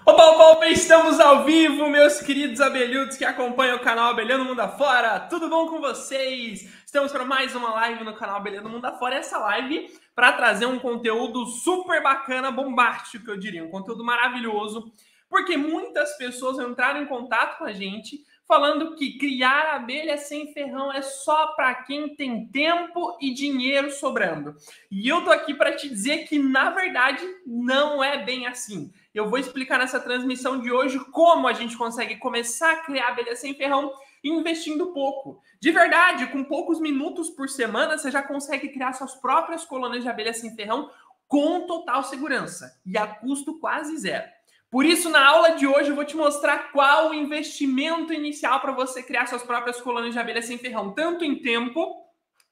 Opa, opa, opa, estamos ao vivo, meus queridos abelhudos que acompanham o canal Abelhando Mundo Afora. Tudo bom com vocês? Estamos para mais uma live no canal Abelhando Mundo Afora. Essa live para trazer um conteúdo super bacana, bombástico, eu diria. Um conteúdo maravilhoso, porque muitas pessoas entraram em contato com a gente falando que criar abelha sem ferrão é só para quem tem tempo e dinheiro sobrando. E eu tô aqui para te dizer que, na verdade, não é bem assim. Eu vou explicar nessa transmissão de hoje como a gente consegue começar a criar abelha sem ferrão investindo pouco. De verdade, com poucos minutos por semana, você já consegue criar suas próprias colônias de abelha sem ferrão com total segurança e a custo quase zero. Por isso, na aula de hoje, eu vou te mostrar qual o investimento inicial para você criar suas próprias colônias de abelha sem ferrão, tanto em tempo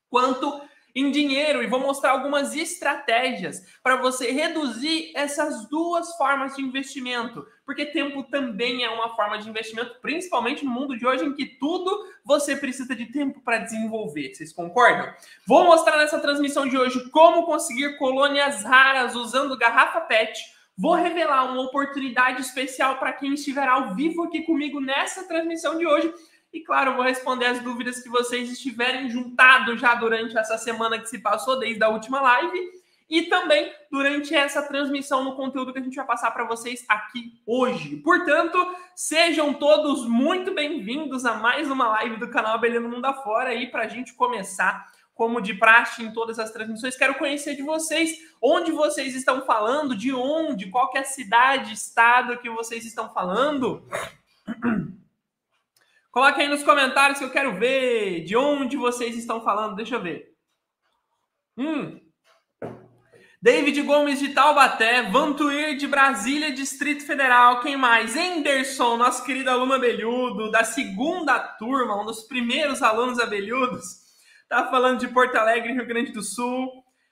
quanto em dinheiro. E vou mostrar algumas estratégias para você reduzir essas duas formas de investimento, porque tempo também é uma forma de investimento, principalmente no mundo de hoje, em que tudo você precisa de tempo para desenvolver. Vocês concordam? Vou mostrar nessa transmissão de hoje como conseguir colônias raras usando garrafa PET. Vou revelar uma oportunidade especial para quem estiver ao vivo aqui comigo nessa transmissão de hoje. E, claro, eu vou responder as dúvidas que vocês estiverem juntados já durante essa semana que se passou, desde a última live. E também durante essa transmissão no conteúdo que a gente vai passar para vocês aqui hoje. Portanto, sejam todos muito bem-vindos a mais uma live do canal Abelhando Mundo Afora. E para a gente começar, como de praxe em todas as transmissões, quero conhecer de vocês, onde vocês estão falando, de onde, qual que é a cidade, estado que vocês estão falando. Coloque aí nos comentários que eu quero ver de onde vocês estão falando, deixa eu ver. David Gomes de Taubaté, Vantuir de Brasília, Distrito Federal, quem mais? Enderson, nosso querido aluno abelhudo, da segunda turma, um dos primeiros alunos abelhudos. Tá falando de Porto Alegre, Rio Grande do Sul.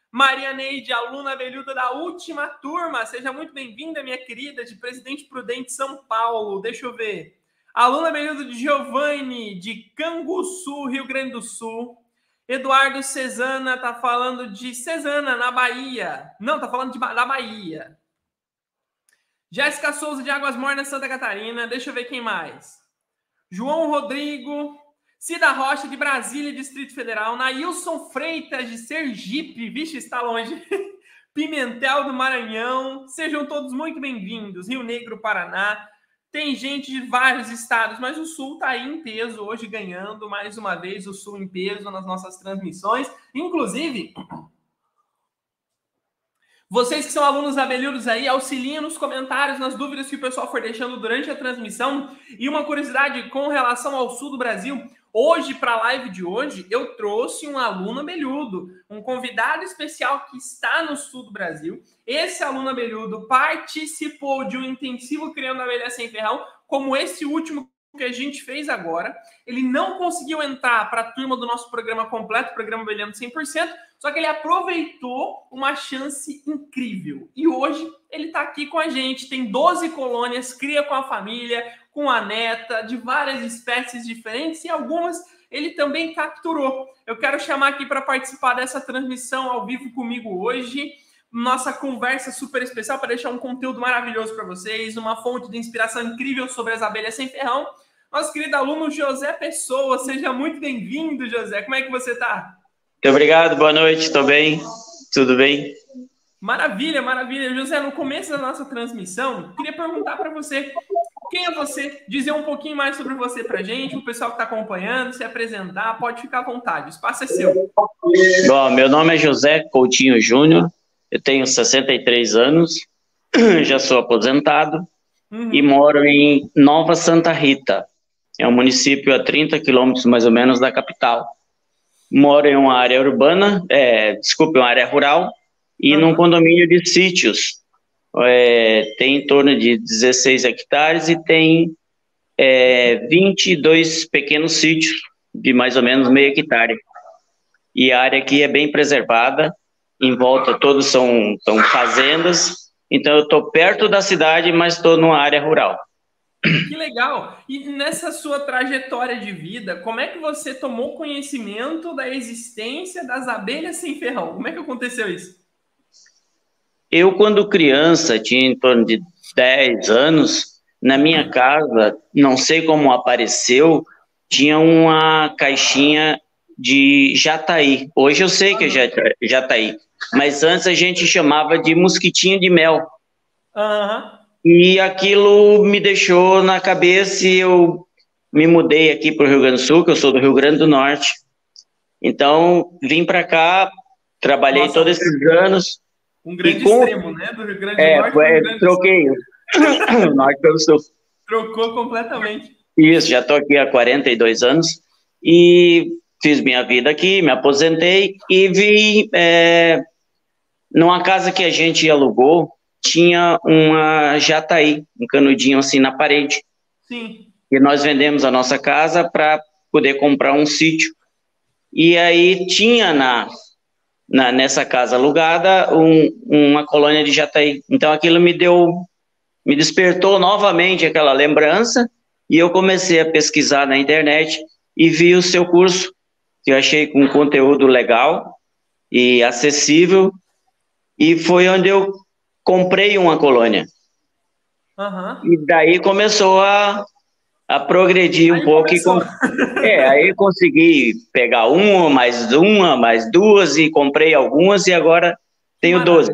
Maria Neide, aluna abelhuda da última turma. Seja muito bem-vinda, minha querida, de Presidente Prudente, São Paulo. Deixa eu ver. Aluna abelhuda de Giovanni, de Canguçu, Rio Grande do Sul. Eduardo Cesana tá falando de Cesana, na Bahia. Não, tá falando da Bahia. Jéssica Souza, de Águas Mornas, Santa Catarina. Deixa eu ver quem mais. João Rodrigo... Cida Rocha, de Brasília, Distrito Federal. Nailson Freitas, de Sergipe. Vixe, está longe. Pimentel, do Maranhão. Sejam todos muito bem-vindos. Rio Negro, Paraná. Tem gente de vários estados, mas o Sul está aí em peso hoje, ganhando mais uma vez o Sul em peso nas nossas transmissões. Inclusive, vocês que são alunos abelhudos aí, auxiliem nos comentários, nas dúvidas que o pessoal for deixando durante a transmissão. E uma curiosidade com relação ao Sul do Brasil... Hoje, para a live de hoje, eu trouxe um aluno abelhudo, um convidado especial que está no sul do Brasil. Esse aluno abelhudo participou de um intensivo Criando Abelha Sem Ferrão, como esse último que a gente fez agora. Ele não conseguiu entrar para a turma do nosso programa completo, programa Abelhando 100%, só que ele aproveitou uma chance incrível. E hoje ele está aqui com a gente, tem 12 colônias, cria com a família, com a neta, de várias espécies diferentes, e algumas ele também capturou. Eu quero chamar aqui para participar dessa transmissão ao vivo comigo hoje, nossa conversa super especial para deixar um conteúdo maravilhoso para vocês, uma fonte de inspiração incrível sobre as abelhas sem ferrão. Nosso querido aluno José Pessoa, seja muito bem-vindo, José. Como é que você está? Muito obrigado, boa noite, estou bem, tudo bem? Maravilha, maravilha. José, no começo da nossa transmissão, queria perguntar para você, quem é você? Dizer um pouquinho mais sobre você para a gente, o pessoal que está acompanhando, se apresentar, pode ficar à vontade, o espaço é seu. Bom, meu nome é José Coutinho Júnior, eu tenho 63 anos, já sou aposentado e moro em Nova Santa Rita, é um município a 30 quilômetros mais ou menos da capital. Moro em uma área urbana, uma área rural e num condomínio de sítios. Tem em torno de 16 hectares e tem 22 pequenos sítios de mais ou menos meio hectare. E a área aqui é bem preservada, em volta todos são fazendas, então eu estou perto da cidade, mas estou numa área rural. Que legal! E nessa sua trajetória de vida, como é que você tomou conhecimento da existência das abelhas sem ferrão? Como é que aconteceu isso? Eu, quando criança, tinha em torno de 10 anos, na minha casa, não sei como apareceu, tinha uma caixinha de jataí. Hoje eu sei que é jataí, mas antes a gente chamava de mosquitinho de mel. Aham. E aquilo me deixou na cabeça e eu me mudei aqui para o Rio Grande do Sul, que eu sou do Rio Grande do Norte. Então, vim para cá, trabalhei Nossa, todos esses anos um e grande extremo, né? Do Rio Grande do Norte para o Rio Grande do Sul. troquei o Norte pelo Sul. Trocou completamente. Isso, já estou aqui há 42 anos e fiz minha vida aqui, me aposentei e vim numa casa que a gente alugou, tinha uma jataí, um canudinho assim na parede. Sim. E nós vendemos a nossa casa para poder comprar um sítio. E aí tinha nessa casa alugada uma colônia de jataí. Então aquilo me despertou novamente aquela lembrança e eu comecei a pesquisar na internet e vi o seu curso, que eu achei com conteúdo legal e acessível, e foi onde eu comprei uma colônia. Uhum. E daí começou a progredir um pouco. Aí consegui pegar uma, mais duas, e comprei algumas, e agora tenho 12.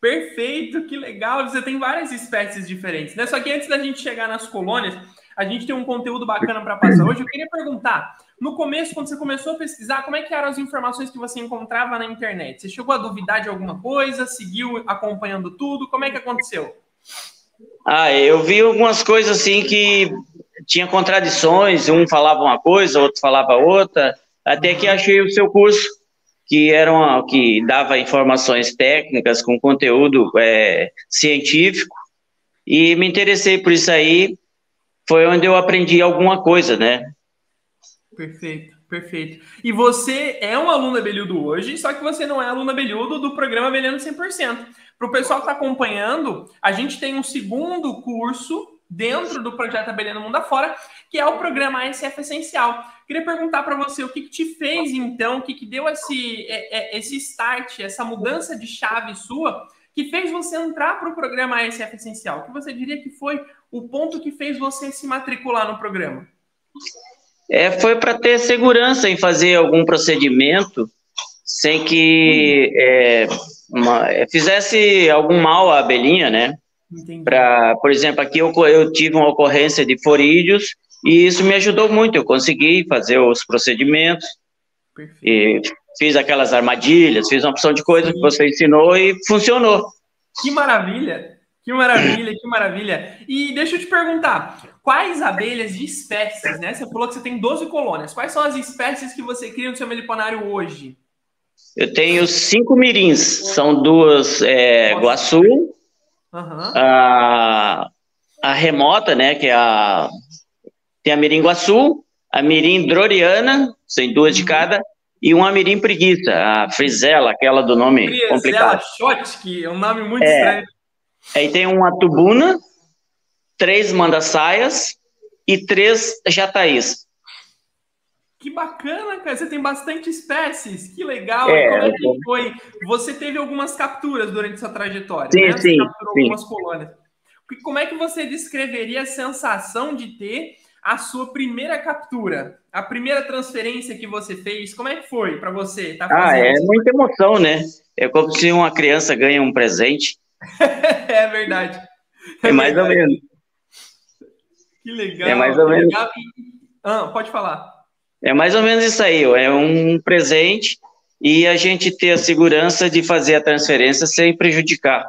Perfeito, que legal. Você tem várias espécies diferentes, né? Só que antes da gente chegar nas colônias, a gente tem um conteúdo bacana para passar hoje. Eu queria perguntar, no começo, quando você começou a pesquisar, como é que eram as informações que você encontrava na internet? Você chegou a duvidar de alguma coisa? Seguiu acompanhando tudo? Como é que aconteceu? Eu vi algumas coisas assim que tinha contradições, um falava uma coisa, outro falava outra, até que achei o seu curso, que dava informações técnicas com conteúdo científico, e me interessei por isso aí. Foi onde eu aprendi alguma coisa, né? Perfeito, perfeito. E você é um aluno abelhudo hoje, só que você não é aluno abelhudo do programa Abelhando 100%. Para o pessoal que está acompanhando, a gente tem um segundo curso dentro do projeto Abelhando Mundo Afora, que é o programa ASF Essencial. Queria perguntar para você o que te fez, então, o que deu esse start, essa mudança de chave sua, que fez você entrar para o programa ASF Essencial? O que você diria que foi o ponto que fez você se matricular no programa? Foi para ter segurança em fazer algum procedimento sem que fizesse algum mal à abelhinha, né? Por exemplo, aqui eu tive uma ocorrência de forídeos e isso me ajudou muito. Eu consegui fazer os procedimentos. Perfeito. E fiz aquelas armadilhas, fiz uma opção de coisa que você ensinou e funcionou. Que maravilha! Que maravilha, que maravilha. E deixa eu te perguntar, quais abelhas de espécies, né? Você falou que você tem 12 colônias. Quais são as espécies que você cria no seu meliponário hoje? Eu tenho 5 mirins. São duas guaçu, a remota, né? Tem a mirim guaçu, a mirim droriana, tem 2 de cada, e uma mirim preguiça, a frisela, aquela do nome complicado. Frisela Schott, é um nome muito estranho. Aí tem uma tubuna, 3 manda-saias e 3 jataís. Que bacana, cara. Você tem bastante espécies. Que legal. E como é que foi? Você teve algumas capturas durante sua trajetória, sim, né? Você sim, capturou algumas colônias. Como é que você descreveria a sensação de ter a sua primeira captura? A primeira transferência que você fez? Como é que foi para você? É muita emoção, né? É como se uma criança ganha um presente. É verdade. É mais ou menos. Que legal. É mais ou menos. Pode falar. É mais ou menos isso aí. É um presente e a gente ter a segurança de fazer a transferência sem prejudicar.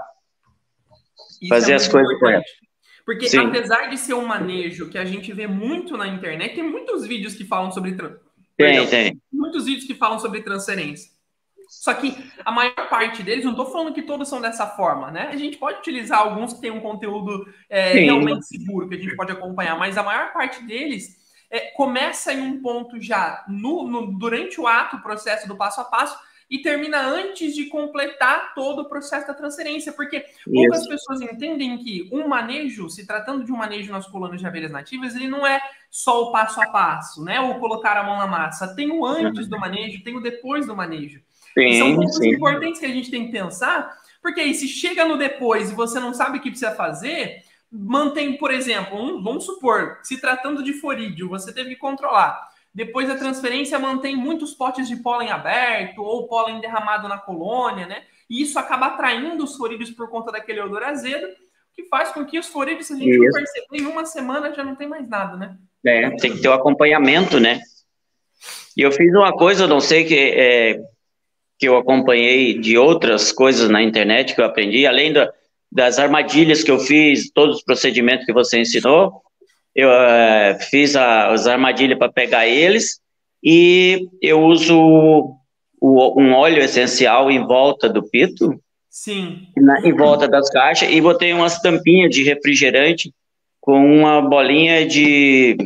Isso fazer as coisas corretas. Porque sim, apesar de ser um manejo que a gente vê muito na internet, tem muitos vídeos que falam sobre... Tem. Muitos vídeos que falam sobre transferência. Só que a maior parte deles, não estou falando que todos são dessa forma, né? A gente pode utilizar alguns que têm um conteúdo realmente seguro, que a gente pode acompanhar, mas a maior parte deles começa em um ponto já durante o ato, o processo do passo a passo, e termina antes de completar todo o processo da transferência, porque poucas pessoas entendem que um manejo, se tratando de um manejo nas colônias de abelhas nativas, ele não é só o passo a passo, né? Ou colocar a mão na massa. Tem o antes do manejo, tem o depois do manejo. E são pontos importantes que a gente tem que pensar, Porque aí, se chega no depois e você não sabe o que precisa fazer, mantém, por exemplo, vamos supor, se tratando de forídeo, você teve que controlar. Depois da transferência, mantém muitos potes de pólen aberto ou pólen derramado na colônia, né? E isso acaba atraindo os forídeos por conta daquele odor azedo, que faz com que os forídeos, se a gente não perceber, em uma semana já não tem mais nada, né? Tem que ter o acompanhamento, né? E eu fiz uma coisa, eu não sei que eu acompanhei de outras coisas na internet que eu aprendi, além das armadilhas que eu fiz, todos os procedimentos que você ensinou, eu fiz as armadilhas para pegar eles e eu uso um óleo essencial em volta do pito, sim, em volta das caixas, e botei umas tampinhas de refrigerante com uma bolinha de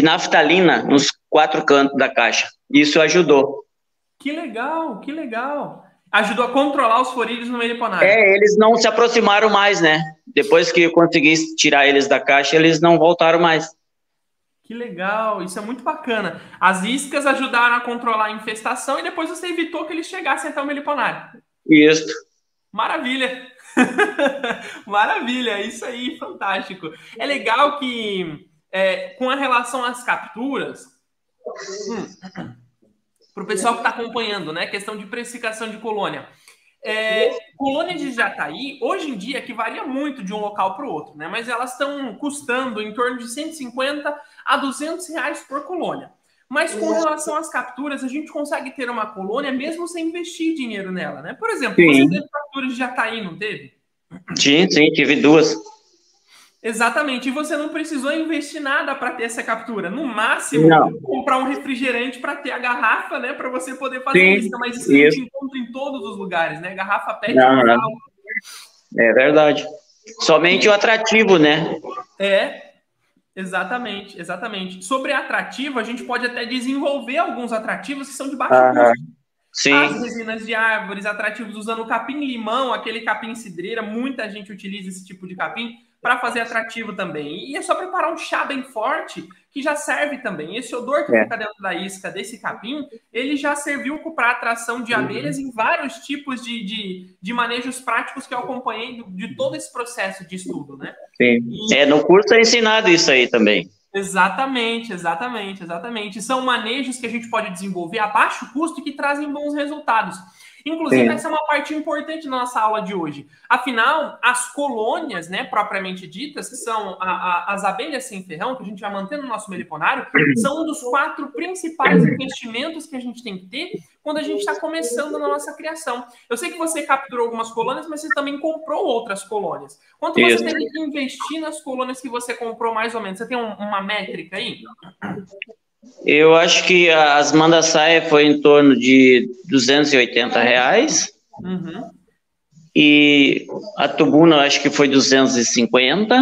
naftalina nos 4 cantos da caixa. Isso ajudou. Que legal, que legal. Ajudou a controlar os forídeos no meliponário. Eles não se aproximaram mais, né? Depois que eu consegui tirar eles da caixa, eles não voltaram mais. Que legal, isso é muito bacana. As iscas ajudaram a controlar a infestação e depois você evitou que eles chegassem até o meliponário. Isso. Maravilha. Maravilha, isso aí, fantástico. É legal que, com a relação às capturas, para o pessoal que está acompanhando, né? Questão de precificação de colônia. Colônia de Jataí, hoje em dia, que varia muito de um local para o outro, né? Mas elas estão custando em torno de 150 a 200 reais por colônia. Mas com relação às capturas, a gente consegue ter uma colônia mesmo sem investir dinheiro nela, né? Por exemplo, você teve capturas de Jataí, não teve? Sim, tive 2. Exatamente, e você não precisou investir nada para ter essa captura. No máximo, comprar um refrigerante para ter a garrafa, né? Para você poder fazer isso. Mas isso a gente encontra em todos os lugares, né? Garrafa PET. Não. É verdade. Somente o atrativo, né? Exatamente, exatamente. Sobre atrativo, a gente pode até desenvolver alguns atrativos que são de baixo custo. Sim. As resinas de árvores, atrativos usando capim-limão, aquele capim-cidreira, muita gente utiliza esse tipo de capim para fazer atrativo também. E é só preparar um chá bem forte, que já serve também. Esse odor que fica dentro da isca desse capim, ele já serviu para atração de abelhas em vários tipos de manejos práticos que eu acompanhei de todo esse processo de estudo, né? Sim. No curso é ensinado isso aí também. Exatamente. São manejos que a gente pode desenvolver a baixo custo e que trazem bons resultados. Inclusive, essa é uma parte importante da nossa aula de hoje. Afinal, as colônias, né, propriamente ditas, que são as abelhas sem ferrão, que a gente vai manter no nosso meliponário, são um dos 4 principais investimentos que a gente tem que ter quando a gente está começando na nossa criação. Eu sei que você capturou algumas colônias, mas você também comprou outras colônias. Quanto você teve que investir nas colônias que você comprou, mais ou menos? Você tem uma métrica aí? Eu acho que as manda-saia foi em torno de 280 reais. E a tubuna, acho que foi 250.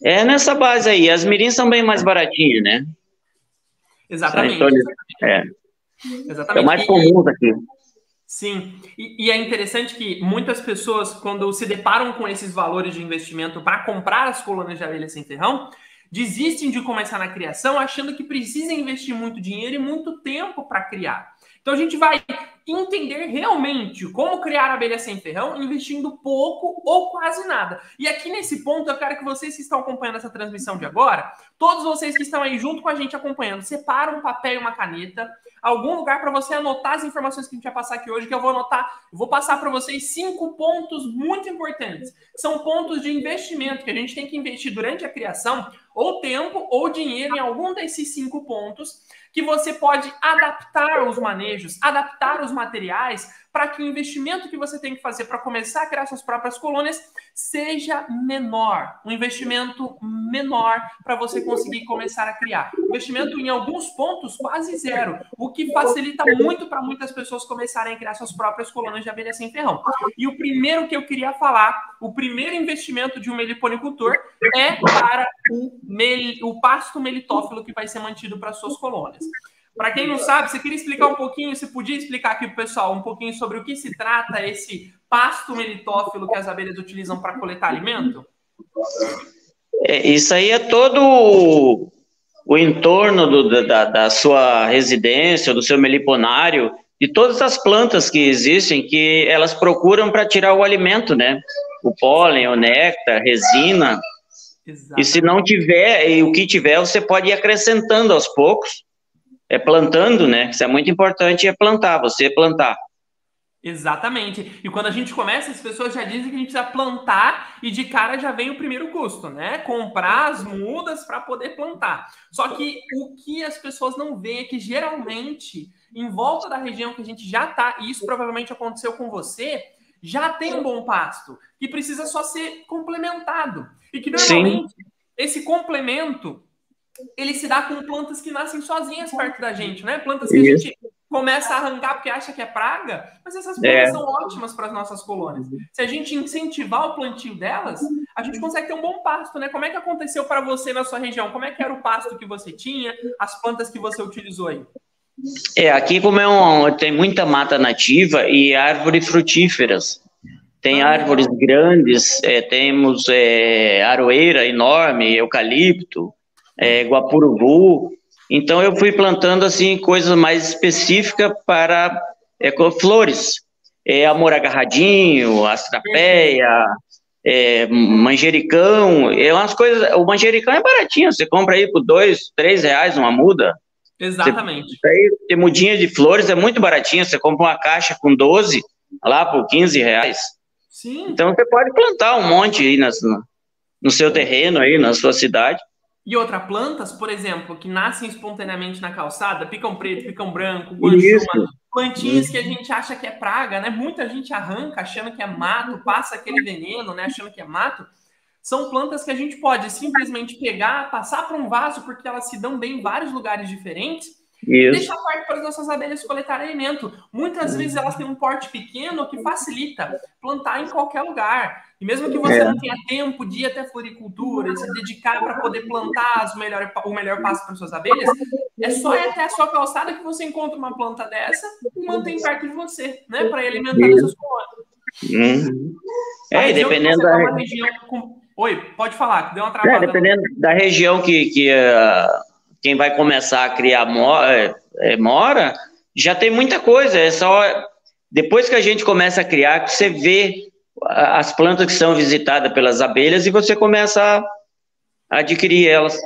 É nessa base aí. As mirins são bem mais baratinhas, né? Exatamente. É o mais comum aqui. Sim, e é interessante que muitas pessoas, quando se deparam com esses valores de investimento para comprar as colônias de abelha sem ferrão, desistem de começar na criação achando que precisa investir muito dinheiro e muito tempo para criar. Então a gente vai entender realmente como criar abelha sem ferrão investindo pouco ou quase nada. E aqui nesse ponto eu quero que vocês que estão acompanhando essa transmissão de agora, todos vocês que estão aí junto com a gente acompanhando, separam um papel e uma caneta, algum lugar para você anotar as informações que a gente vai passar aqui hoje, que eu vou anotar, vou passar para vocês 5 pontos muito importantes. São pontos de investimento que a gente tem que investir durante a criação, ou tempo ou dinheiro em algum desses 5 pontos, que você pode adaptar os manejos, adaptar os materiais para que o investimento que você tem que fazer para começar a criar suas próprias colônias seja menor. Um investimento menor para você conseguir começar a criar. Investimento em alguns pontos quase zero, o que facilita muito para muitas pessoas começarem a criar suas próprias colônias de abelha sem ferrão. E o primeiro que eu queria falar, o primeiro investimento de um meliponicultor é para o pasto melitófilo que vai ser mantido para suas colônias. Para quem não sabe, você queria explicar um pouquinho, você podia explicar aqui para o pessoal um pouquinho sobre o que se trata esse pasto melitófilo que as abelhas utilizam para coletar alimento? Isso aí é todo o entorno da sua residência, do seu meliponário, de todas as plantas que existem, que elas procuram para tirar o alimento, né? O pólen, o néctar, resina. Exatamente. E se não tiver, e o que tiver, você pode ir acrescentando aos poucos, plantando, né? Isso é muito importante, plantar, você plantar. Exatamente. E quando a gente começa, as pessoas já dizem que a gente precisa plantar e de cara já vem o primeiro custo, né? Comprar as mudas para poder plantar. Só que o que as pessoas não veem é que geralmente, em volta da região que a gente já tá, e isso provavelmente aconteceu com você, já tem um bom pasto, que precisa só ser complementado. E que normalmente esse complemento ele se dá com plantas que nascem sozinhas perto da gente, né? Plantas que a gente começa a arrancar porque acha que é praga, mas essas plantas são ótimas para as nossas colônias. Se a gente incentivar o plantio delas, a gente consegue ter um bom pasto, né? Como é que aconteceu para você na sua região? Como é que era o pasto que você tinha, as plantas que você utilizou aí? Aqui como tem muita mata nativa e árvores frutíferas. Tem árvores grandes, temos aroeira enorme, eucalipto, guapuruvu. Então eu fui plantando assim coisas mais específicas para flores, amor agarradinho, astrapeia, manjericão, umas coisas. O manjericão é baratinho, você compra aí por R$2, R$3 uma muda. Exatamente. Tem mudinha de flores, é muito baratinho, você compra uma caixa com 12 lá por R$15. Sim. Então você pode plantar um monte aí no seu terreno aí, na sua cidade. E outra, plantas, por exemplo, que nascem espontaneamente na calçada, picão preto, picão branco, guanchuma, plantinhas que a gente acha que é praga, né? Muita gente arranca achando que é mato, passa aquele veneno, né? Achando que é mato. São plantas que a gente pode simplesmente pegar, passar para um vaso, porque elas se dão bem em vários lugares diferentes, e deixar perto para as nossas abelhas coletarem alimento. Muitas vezes elas têm um porte pequeno que facilita plantar em qualquer lugar. E mesmo que você não tenha tempo de ir até a floricultura e se dedicar para poder plantar o melhor pasto para suas abelhas, é só ir até a sua calçada que você encontra uma planta dessa e mantém perto de você, né? Para ir alimentando essas colônias. Dependendo da região. Oi, pode falar, que deu uma travada. Dependendo da região que quem vai começar a criar mora, já tem muita coisa. É só depois que a gente começa a criar, que você vê as plantas que são visitadas pelas abelhas e você começa a adquirir elas.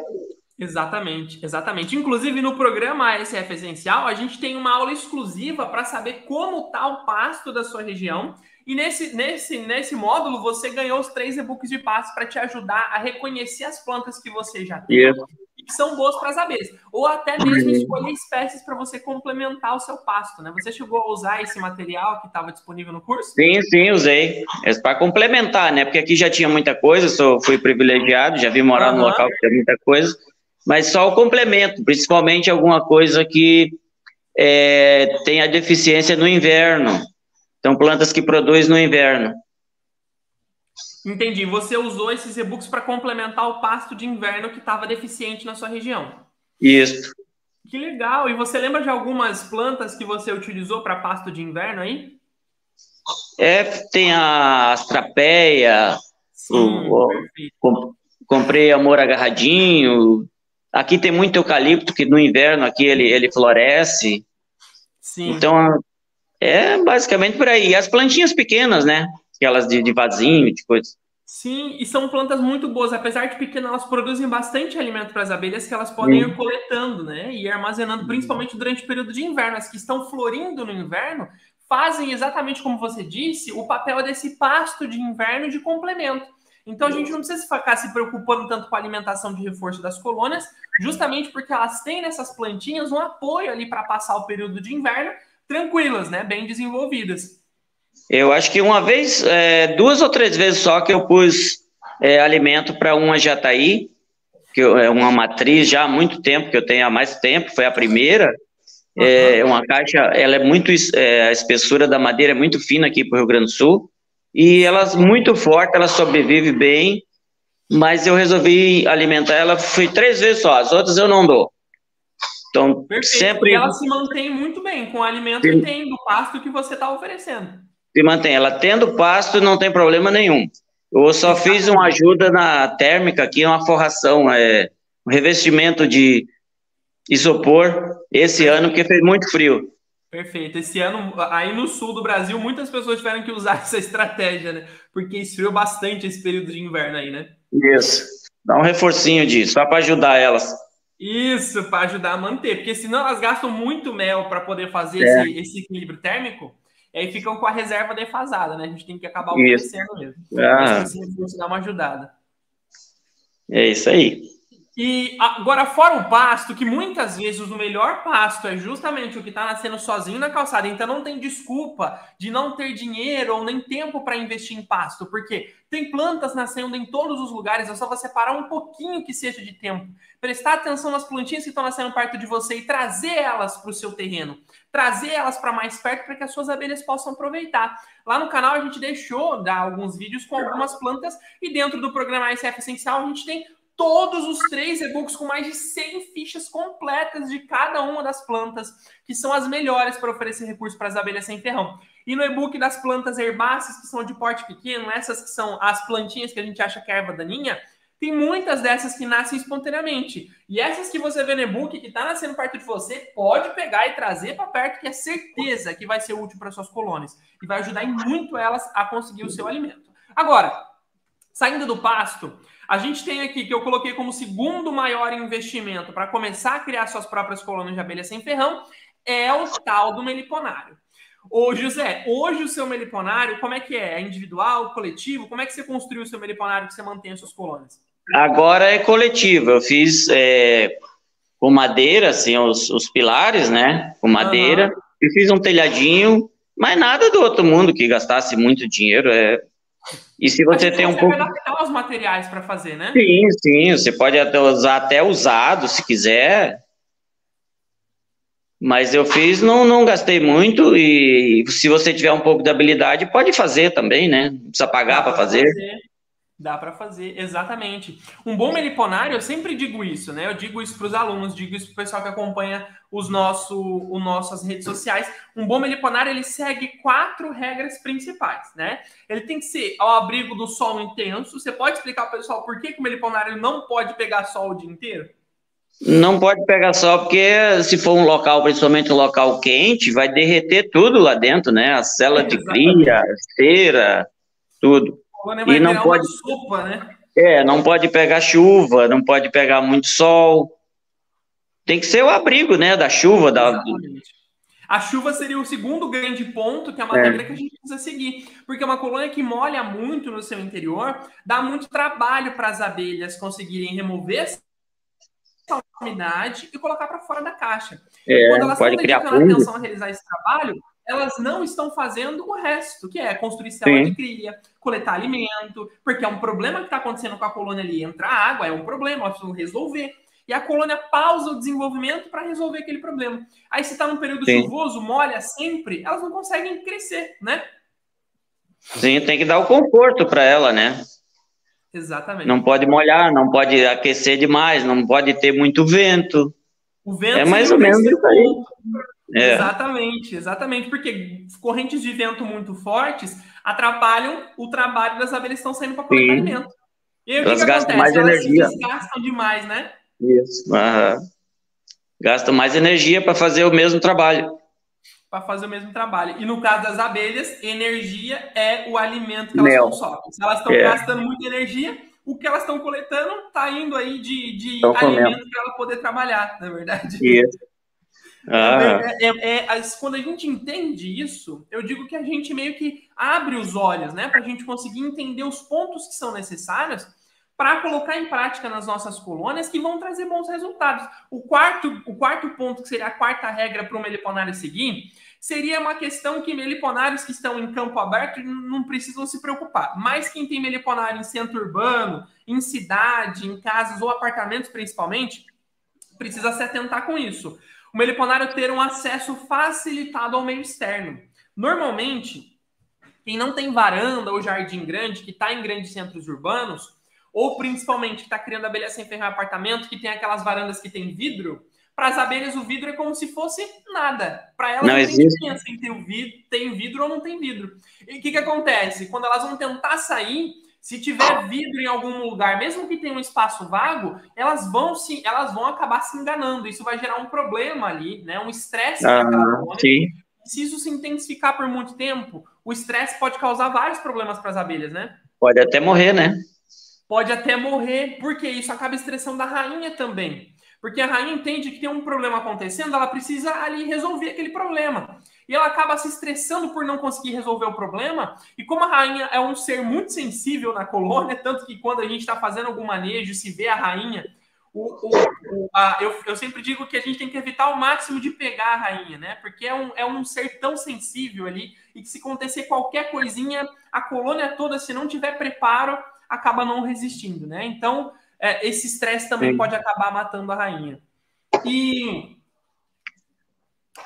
Exatamente, exatamente. Inclusive, no programa ASF Essencial, a gente tem uma aula exclusiva para saber como está o pasto da sua região. E nesse módulo, você ganhou os 3 e-books de pasto para te ajudar a reconhecer as plantas que você já tem e que são boas para as abelhas. Ou até mesmo escolher espécies para você complementar o seu pasto, né? Você chegou a usar esse material que estava disponível no curso? Sim, usei. É para complementar, né? Porque aqui já tinha muita coisa, fui privilegiado, já vim morar no local que tinha muita coisa. Mas só o complemento, principalmente alguma coisa que tenha deficiência no inverno. Então, plantas que produzem no inverno. Entendi. Você usou esses e-books para complementar o pasto de inverno que estava deficiente na sua região. Isso. Que legal. E você lembra de algumas plantas que você utilizou para pasto de inverno aí? Tem a astrapeia. Sim, comprei amor agarradinho. Aqui tem muito eucalipto, que no inverno aqui ele floresce. Sim. Então, basicamente por aí. As plantinhas pequenas, né? Aquelas de vasinho, de coisa. Sim, e são plantas muito boas. Apesar de pequenas, elas produzem bastante alimento para as abelhas que elas podem ir coletando, né? E armazenando, principalmente durante o período de inverno. As que estão florindo no inverno fazem exatamente como você disse, o papel desse pasto de inverno de complemento. Então a gente não precisa ficar se preocupando tanto com a alimentação de reforço das colônias, justamente porque elas têm nessas plantinhas um apoio ali para passar o período de inverno tranquilas, né? Bem desenvolvidas. Eu acho que uma vez, 2 ou 3 vezes só que eu pus alimento para uma jataí, que é uma matriz já há muito tempo, que eu tenho há mais tempo, foi a primeira. Uma caixa, ela é muito, a espessura da madeira é muito fina aqui para o Rio Grande do Sul, e elas muito forte, ela sobrevive bem, mas eu resolvi alimentar ela, foi 3 vezes só, as outras eu não dou. Então, sempre... E ela se mantém muito bem com o alimento que tem do pasto que você está oferecendo. Se mantém, ela tendo pasto não tem problema nenhum. Eu só fiz uma ajuda na térmica aqui, uma forração, um revestimento de isopor esse ano, porque fez muito frio. Perfeito. Esse ano, aí no sul do Brasil, muitas pessoas tiveram que usar essa estratégia, né? Porque esfriou bastante esse período de inverno aí, né? Isso. Dá um reforcinho disso, só para ajudar elas. Isso, para ajudar a manter, porque senão elas gastam muito mel para poder fazer É, esse equilíbrio térmico, e aí ficam com a reserva defasada, né? A gente tem que acabar isso. oferecendo mesmo. Mas com Ah, esse reforço dá uma ajudada. é isso aí. E agora, fora o pasto, que muitas vezes o melhor pasto é justamente o que está nascendo sozinho na calçada, então não tem desculpa de não ter dinheiro ou nem tempo para investir em pasto, porque tem plantas nascendo em todos os lugares, é só você parar um pouquinho que seja de tempo, prestar atenção nas plantinhas que estão nascendo perto de você e trazer elas para o seu terreno, trazer elas para mais perto para que as suas abelhas possam aproveitar. Lá no canal a gente deixou dar alguns vídeos com algumas plantas e dentro do programa SF Essencial a gente tem todos os 3 e-books com mais de 100 fichas completas de cada uma das plantas, que são as melhores para oferecer recursos para as abelhas sem ferrão. E no e-book das plantas herbáceas, que são de porte pequeno, essas que são as plantinhas que a gente acha que é erva daninha, tem muitas dessas que nascem espontaneamente. E essas que você vê no e-book, que está nascendo perto de você, pode pegar e trazer para perto, que é certeza que vai ser útil para suas colônias. E vai ajudar muito elas a conseguir o seu alimento. Agora, saindo do pasto, a gente tem aqui, que eu coloquei como segundo maior investimento para começar a criar suas próprias colônias de abelha sem ferrão, é o tal do meliponário. Ô, José, hoje o seu meliponário, como é que é? É individual, coletivo? Como é que você construiu o seu meliponário que você mantém as suas colônias? Agora é coletivo. Eu fiz com madeira, assim, os pilares, né? Com madeira. Aham. E fiz um telhadinho, mas nada do outro mundo que gastasse muito dinheiro. E se A você gente tem um consegue pouco. adaptar os materiais para fazer, né? Sim, sim, você pode até usado, se quiser. Mas eu fiz, não gastei muito. E se você tiver um pouco de habilidade, pode fazer também, né? Não precisa pagar Dá para para fazer. fazer. Dá para fazer, exatamente. Um bom meliponário, eu sempre digo isso, né? Eu digo isso para os alunos, digo isso para o pessoal que acompanha os nossas redes sociais. Um bom meliponário, ele segue 4 regras principais, né? Ele tem que ser ao abrigo do sol intenso. Você pode explicar para o pessoal por que o meliponário não pode pegar sol o dia inteiro? Não pode pegar sol, porque se for um local, principalmente um local quente, vai derreter tudo lá dentro, né? A célula de cria, Exatamente. a cera, tudo. A colônia E vai não virar uma pode, sopa, né? não pode pegar chuva, não pode pegar muito sol. Tem que ser o abrigo, né? Da chuva, Exatamente. A chuva seria o segundo grande ponto, que é uma regra que a gente precisa seguir. Porque uma colônia que molha muito no seu interior dá muito trabalho para as abelhas conseguirem remover essa umidade e colocar para fora da caixa. E quando elas estão pode criar dedicando fungo. atenção a realizar esse trabalho, elas não estão fazendo o resto, que é construir célula de Sim, cria, coletar alimento, porque é um problema que está acontecendo com a colônia ali. Entra água, é um problema, nós precisamos resolver. E a colônia pausa o desenvolvimento para resolver aquele problema. Aí, se está num período sim. chuvoso, molha sempre, elas não conseguem crescer, né? Sim, tem que dar o conforto para ela, né? Não Exatamente. pode molhar, não pode aquecer demais, não pode ter muito vento. O É vento mais seria ou o menos terceiro isso aí. ponto. É, Exatamente, exatamente, porque correntes de vento muito fortes atrapalham o trabalho das abelhas que estão saindo para coletar sim. alimento. E aí o que, que Elas gastam mais acontece? Elas se energia. desgastam demais, né? Isso. Aham. Gastam mais energia para fazer o mesmo trabalho. Para fazer o mesmo trabalho. E no caso das abelhas, energia é o alimento que elas Mel. consomem. Se elas estão É, gastando muita energia, o que elas estão coletando está indo aí de estão comendo. alimento para ela poder trabalhar, na verdade. Isso. Ah, Quando a gente entende isso, eu digo que a gente meio que abre os olhos, né? Para a gente conseguir entender os pontos que são necessários para colocar em prática nas nossas colônias que vão trazer bons resultados. O quarto ponto, que seria a quarta regra para o meliponário seguir, seria uma questão que meliponários que estão em campo aberto não precisam se preocupar. Mas quem tem meliponário em centro urbano, em cidade, em casas ou apartamentos principalmente, precisa se atentar com isso. O meliponário ter um acesso facilitado ao meio externo. Normalmente, quem não tem varanda ou jardim grande, que está em grandes centros urbanos, ou principalmente que está criando abelha sem ferro em apartamento, que tem aquelas varandas que tem vidro, para as abelhas o vidro é como se fosse nada. Para elas não não tem existe. diferença em tem vidro ou não tem vidro. E o que acontece? Quando elas vão tentar sair, se tiver vidro em algum lugar, mesmo que tenha um espaço vago, elas vão acabar se enganando. Isso vai gerar um problema ali, né? Um estresse para aquela Ah, colônia, sim. Se isso se intensificar por muito tempo, o estresse pode causar vários problemas para as abelhas, né? Pode até morrer, né? Pode até morrer, porque isso acaba estressando a rainha também. Porque a rainha entende que tem um problema acontecendo, ela precisa ali resolver aquele problema. E ela acaba se estressando por não conseguir resolver o problema. E como a rainha é um ser muito sensível na colônia, tanto que quando a gente está fazendo algum manejo, se vê a rainha, eu sempre digo que a gente tem que evitar ao máximo de pegar a rainha, né? Porque é um ser tão sensível ali, e que se acontecer qualquer coisinha, a colônia toda, se não tiver preparo, acaba não resistindo, né? Então, esse estresse também pode acabar matando a rainha. E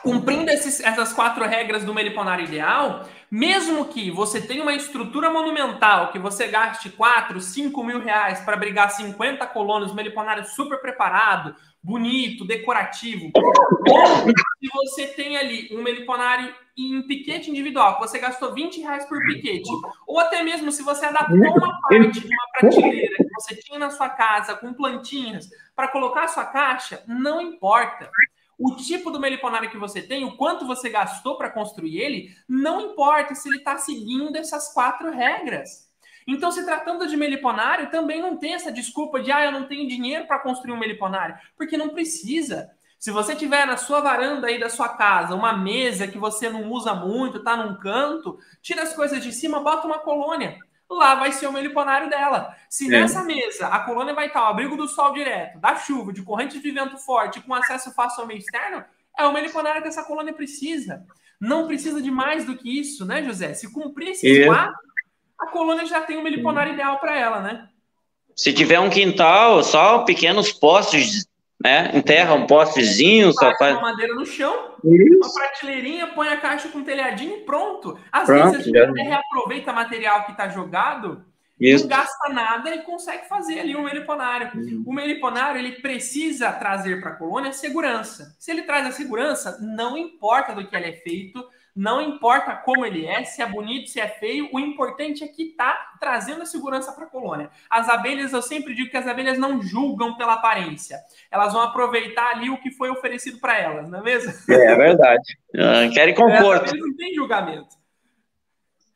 cumprindo essas 4 regras do meliponário ideal, mesmo que você tenha uma estrutura monumental, que você gaste 4, 5 mil reais para abrigar 50 colônias, um meliponário super preparado, bonito, decorativo, ou se você tem ali um meliponário em piquete individual, que você gastou 20 reais por piquete, ou até mesmo se você adaptou uma parte de uma prateleira que você tinha na sua casa com plantinhas para colocar a sua caixa, não importa. O tipo do meliponário que você tem, o quanto você gastou para construir ele, não importa se ele está seguindo essas 4 regras. Então, se tratando de meliponário, também não tem essa desculpa de eu não tenho dinheiro para construir um meliponário, porque não precisa. Se você tiver na sua varanda aí da sua casa uma mesa que você não usa muito, está num canto, tira as coisas de cima, bota uma colônia. Lá vai ser o meliponário dela. Se nessa mesa a colônia vai estar ao abrigo do sol direto, da chuva, de corrente de vento forte, com acesso fácil ao meio externo, é o meliponário que essa colônia precisa. Não precisa de mais do que isso, né, José? Se cumprir esses 4, a colônia já tem um meliponário ideal para ela, né? Se tiver um quintal, só pequenos postes, né? Enterra um postezinho, só faz uma madeira no chão, isso. Uma prateleirinha, põe a caixa com telhadinho e pronto. Às vezes a gente até reaproveita material que está jogado, não gasta nada e consegue fazer ali um meliponário. O meliponário, ele precisa trazer para a colônia segurança. Se ele traz a segurança, não importa do que ele é feito, não importa como ele é, se é bonito, se é feio, o importante é que está trazendo a segurança para a colônia. As abelhas, eu sempre digo que as abelhas não julgam pela aparência. Elas vão aproveitar ali o que foi oferecido para elas, não é mesmo? É verdade. Querem conforto. As abelhas não tem julgamento.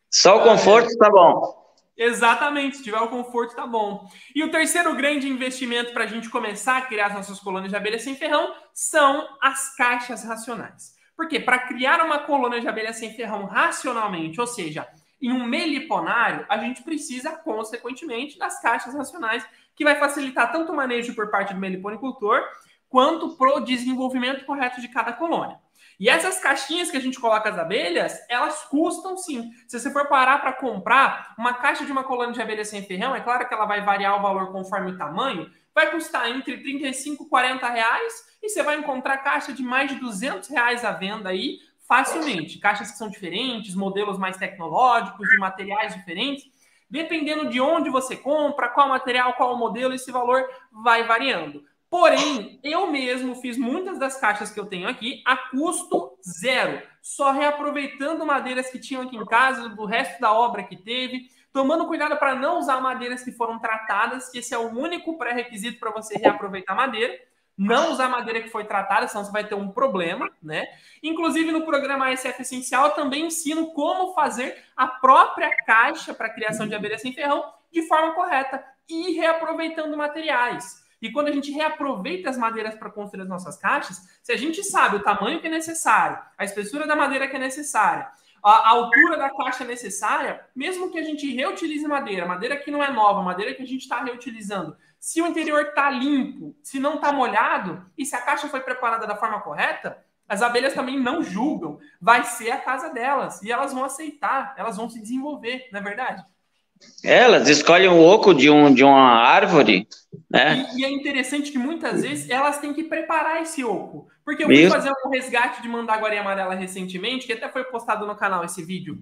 Só o conforto tá bom. Exatamente, se tiver o conforto, tá bom. E o terceiro grande investimento para a gente começar a criar as nossas colônias de abelha sem ferrão são as caixas racionais. Porque para criar uma colônia de abelha sem ferrão racionalmente, ou seja, em um meliponário, a gente precisa, consequentemente, das caixas racionais, que vai facilitar tanto o manejo por parte do meliponicultor, quanto para o desenvolvimento correto de cada colônia. E essas caixinhas que a gente coloca as abelhas, elas custam sim. Se você for parar para comprar uma caixa de uma colônia de abelha sem ferrão, é claro que ela vai variar o valor conforme o tamanho, vai custar entre 35 e 40 reais, e você vai encontrar caixa de mais de 200 reais à venda aí, facilmente. Caixas que são diferentes, modelos mais tecnológicos, de materiais diferentes. Dependendo de onde você compra, qual material, qual modelo, esse valor vai variando. Porém, eu mesmo fiz muitas das caixas que eu tenho aqui a custo zero, só reaproveitando madeiras que tinham aqui em casa, do resto da obra que teve, tomando cuidado para não usar madeiras que foram tratadas, que esse é o único pré-requisito para você reaproveitar madeira. Não usar madeira que foi tratada, senão você vai ter um problema, né? Inclusive, no programa ASF Essencial, eu também ensino como fazer a própria caixa para criação de abelha sem ferrão de forma correta e reaproveitando materiais. E quando a gente reaproveita as madeiras para construir as nossas caixas, se a gente sabe o tamanho que é necessário, a espessura da madeira que é necessária, a altura da caixa necessária, mesmo que a gente reutilize madeira que não é nova, madeira que a gente está reutilizando, se o interior está limpo, se não está molhado, e se a caixa foi preparada da forma correta, as abelhas também não julgam. Vai ser a casa delas, e elas vão aceitar, elas vão se desenvolver, não é verdade? Elas escolhem o oco de uma árvore, né? E é interessante que muitas vezes elas têm que preparar esse oco. Porque eu fui fazer um resgate de mandaguaria amarela recentemente, que até foi postado no canal esse vídeo.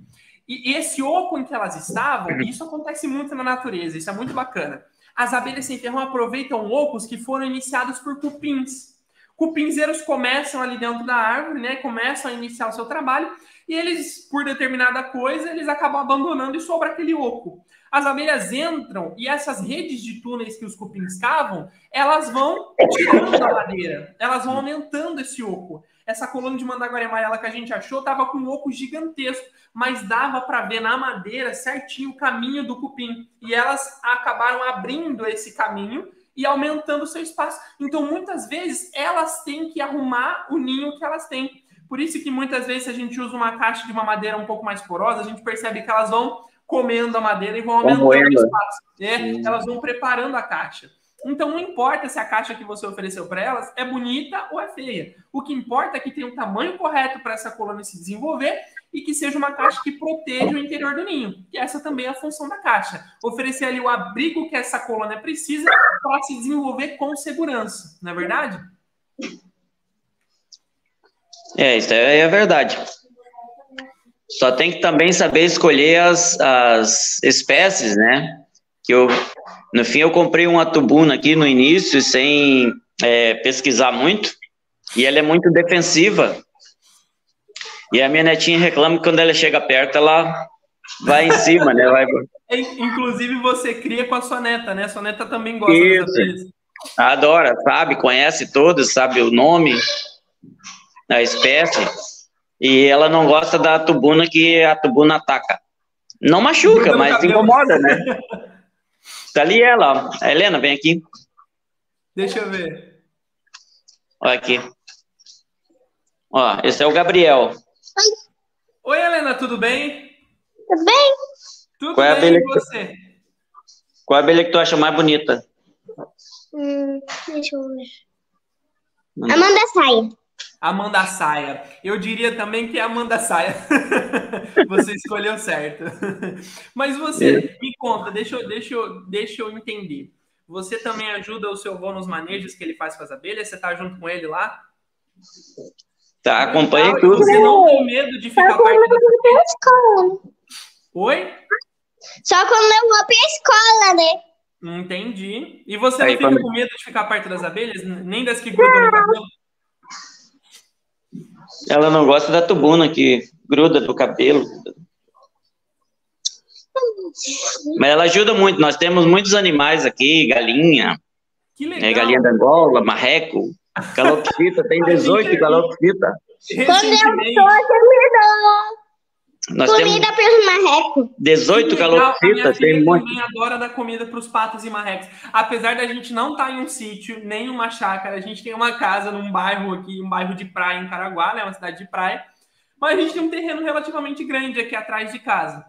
E esse oco em que elas estavam, isso acontece muito na natureza, isso é muito bacana. As abelhas sem ferrão aproveitam ocos que foram iniciados por cupins. Cupinzeiros começam ali dentro da árvore, né? Começam a iniciar o seu trabalho, e eles, por determinada coisa, eles acabam abandonando e sobra aquele oco. As abelhas entram e essas redes de túneis que os cupins cavam, elas vão tirando a madeira, elas vão aumentando esse oco. Essa colônia de mandaguaria amarela que a gente achou estava com um oco gigantesco, mas dava para ver na madeira certinho o caminho do cupim. E elas acabaram abrindo esse caminho e aumentando o seu espaço. Então, muitas vezes, elas têm que arrumar o ninho que elas têm. Por isso que muitas vezes, se a gente usa uma caixa de uma madeira um pouco mais porosa, a gente percebe que elas vão comendo a madeira e vão aumentando o espaço. Elas vão preparando a caixa. Então, não importa se a caixa que você ofereceu para elas é bonita ou é feia. O que importa é que tenha o tamanho correto para essa colônia se desenvolver e que seja uma caixa que proteja o interior do ninho. E essa também é a função da caixa. Oferecer ali o abrigo que essa colônia precisa para se desenvolver com segurança. Não é verdade? Isso é verdade. Só tem que também saber escolher as espécies, né? No fim, eu comprei uma tubuna aqui no início, sem pesquisar muito, e ela é muito defensiva. E a minha netinha reclama que quando ela chega perto, ela vai em cima, né? Inclusive, você cria com a sua neta, né? Sua neta também gosta dessas vezes. Adora, sabe? Conhece todas, sabe o nome, a espécie. E ela não gosta da tubuna, que a tubuna ataca. Não machuca, mas incomoda, né? Tá ali ela, ó. A Helena, vem aqui. Deixa eu ver. Olha aqui. Ó, esse é o Gabriel. Oi, Helena, tudo bem? Tudo bem? Tudo bem, e você? Qual é a abelha que tu acha mais bonita? Deixa eu ver. Amanda Saia. Amanda Saia. Eu diria também que é Amanda Saia. Você escolheu certo. Mas você, me conta, deixa eu entender. Você também ajuda o seu avô nos manejos que ele faz com as abelhas? Você tá junto com ele lá? Tá, acompanha tudo. Você não tem medo de ficar perto das abelhas? Oi? Só quando eu vou pra escola, né? Entendi. E você não fica com medo de ficar perto das abelhas? Nem das que grudam no cabelo? Ela não gosta da tubuna que gruda do cabelo. Mas ela ajuda muito. Nós temos muitos animais aqui, galinha. Que legal. Galinha da Angola, marreco, calopsita, tem 18 calopsita. Quando eu tô, terminou. Nós comida para os marrecos. 18 calopsitas, tem muito. Também adora dar comida para os patos e marrecos. Apesar da gente não estar em um sítio, nem uma chácara, a gente tem uma casa num bairro aqui, um bairro de praia em Caraguá, né, uma cidade de praia, mas a gente tem um terreno relativamente grande aqui atrás de casa.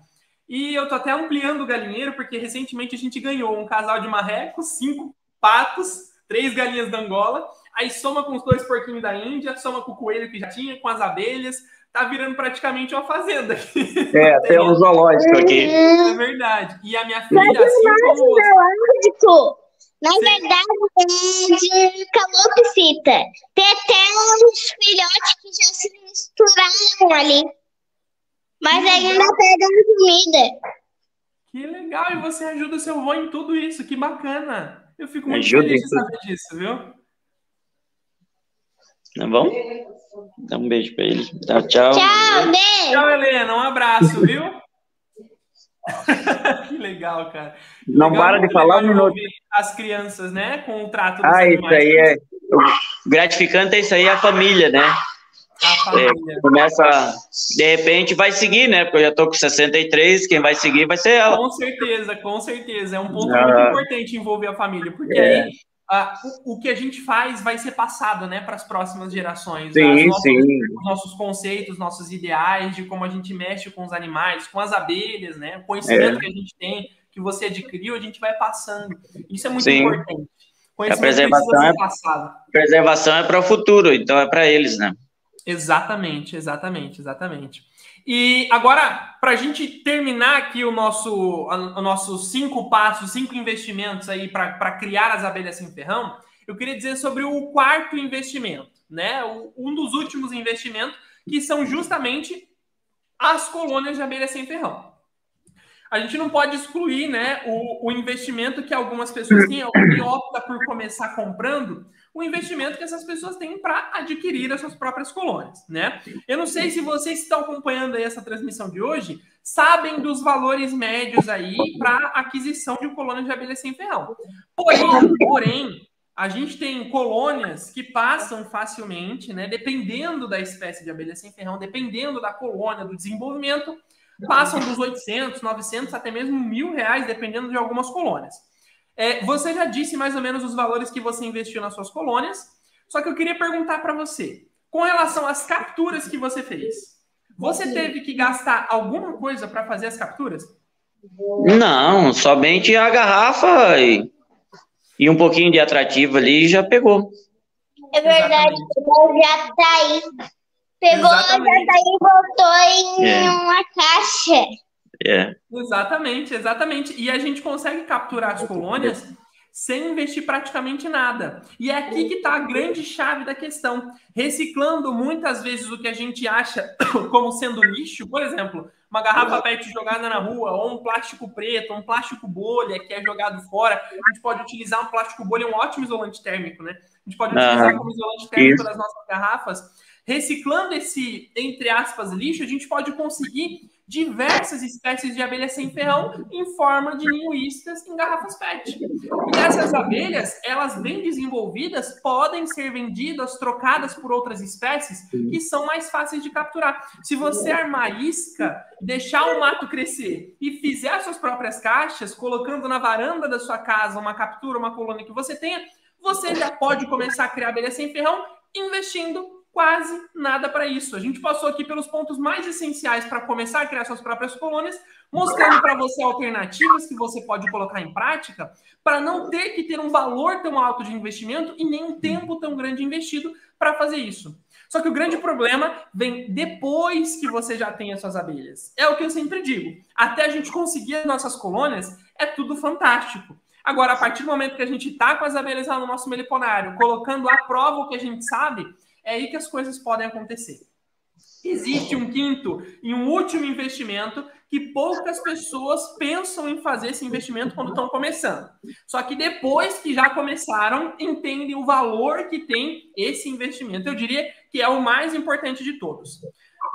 E eu tô até ampliando o galinheiro, porque recentemente a gente ganhou um casal de marrecos, 5 patos, 3 galinhas da Angola, aí soma com os 2 porquinhos da Índia, soma com o coelho que já tinha, com as abelhas. Tá virando praticamente uma fazenda. Tem um zoológico aqui. É verdade. E a minha filha, assim como você... zoológico, na verdade, é de calopsita. Tem até uns filhotes que já se misturaram ali. Mas ainda pegam comida. Que legal. E você ajuda o seu avô em tudo isso. Que bacana. Eu fico muito feliz de saber disso, viu? Tá bom? Dá um beijo pra ele. Tchau, tchau. Tchau, beijo. Tchau, Helena. Um abraço, viu? Que legal, cara. Que não legal, para de falar um minuto. As crianças, né? Com o trato dos animais. Isso aí é... O gratificante é isso aí, a família, né? A família. Começa... De repente vai seguir, né? Porque eu já tô com 63, quem vai seguir vai ser ela. Com certeza, com certeza. É um ponto muito importante envolver a família, porque aí... o que a gente faz vai ser passado, né, para as próximas gerações. Sim, Os nossos conceitos, nossos ideais de como a gente mexe com os animais, com as abelhas, né? O conhecimento que a gente tem, que você adquiriu, a gente vai passando. Isso é muito importante. A preservação é para o futuro, então é para eles, né? Exatamente. E agora, para a gente terminar aqui o nosso 5 passos, 5 investimentos aí para criar as abelhas sem ferrão, eu queria dizer sobre o 4º investimento, né? Um dos últimos investimentos, que são justamente as colônias de abelhas sem ferrão. A gente não pode excluir, né, o investimento que algumas pessoas têm, alguém opta por começar comprando, o investimento que essas pessoas têm para adquirir as suas próprias colônias, né? Eu não sei se vocês que estão acompanhando aí essa transmissão de hoje sabem dos valores médios aí para aquisição de colônias de abelhas sem ferrão. Porém, a gente tem colônias que passam facilmente, né? Dependendo da espécie de abelha sem ferrão, dependendo da colônia, do desenvolvimento, passam dos 800, 900, até mesmo R$1.000, dependendo de algumas colônias. Você já disse mais ou menos os valores que você investiu nas suas colônias, só que eu queria perguntar para você, com relação às capturas que você fez, você teve que gastar alguma coisa para fazer as capturas? Não, somente a garrafa e um pouquinho de atrativo ali já pegou. É verdade, pegou o jataí. Pegou o jataí e botou em uma caixa. Exatamente, exatamente. E a gente consegue capturar as colônias sem investir praticamente nada. E é aqui que está a grande chave da questão. Reciclando muitas vezes o que a gente acha como sendo lixo, por exemplo, uma garrafa PET jogada na rua, ou um plástico preto, um plástico bolha que é jogado fora. A gente pode utilizar um plástico bolha, um ótimo isolante térmico, né? A gente pode utilizar como isolante térmico das nossas garrafas. Reciclando esse, entre aspas, lixo, a gente pode conseguir diversas espécies de abelhas sem ferrão em forma de ninhoístas em garrafas PET. E essas abelhas, elas bem desenvolvidas, podem ser vendidas, trocadas por outras espécies que são mais fáceis de capturar. Se você armar isca, deixar o mato crescer e fizer as suas próprias caixas, colocando na varanda da sua casa uma captura, uma colônia que você tenha, você já pode começar a criar abelha sem ferrão investindo quase nada para isso. A gente passou aqui pelos pontos mais essenciais para começar a criar suas próprias colônias, mostrando para você alternativas que você pode colocar em prática para não ter que ter um valor tão alto de investimento e nem um tempo tão grande investido para fazer isso. Só que o grande problema vem depois que você já tem as suas abelhas. É o que eu sempre digo. Até a gente conseguir as nossas colônias, é tudo fantástico. Agora, a partir do momento que a gente está com as abelhas lá no nosso meliponário, colocando à prova o que a gente sabe, é aí que as coisas podem acontecer. Existe um quinto e um último investimento que poucas pessoas pensam em fazer esse investimento quando estão começando. Só que depois que já começaram, entendem o valor que tem esse investimento. Eu diria que é o mais importante de todos.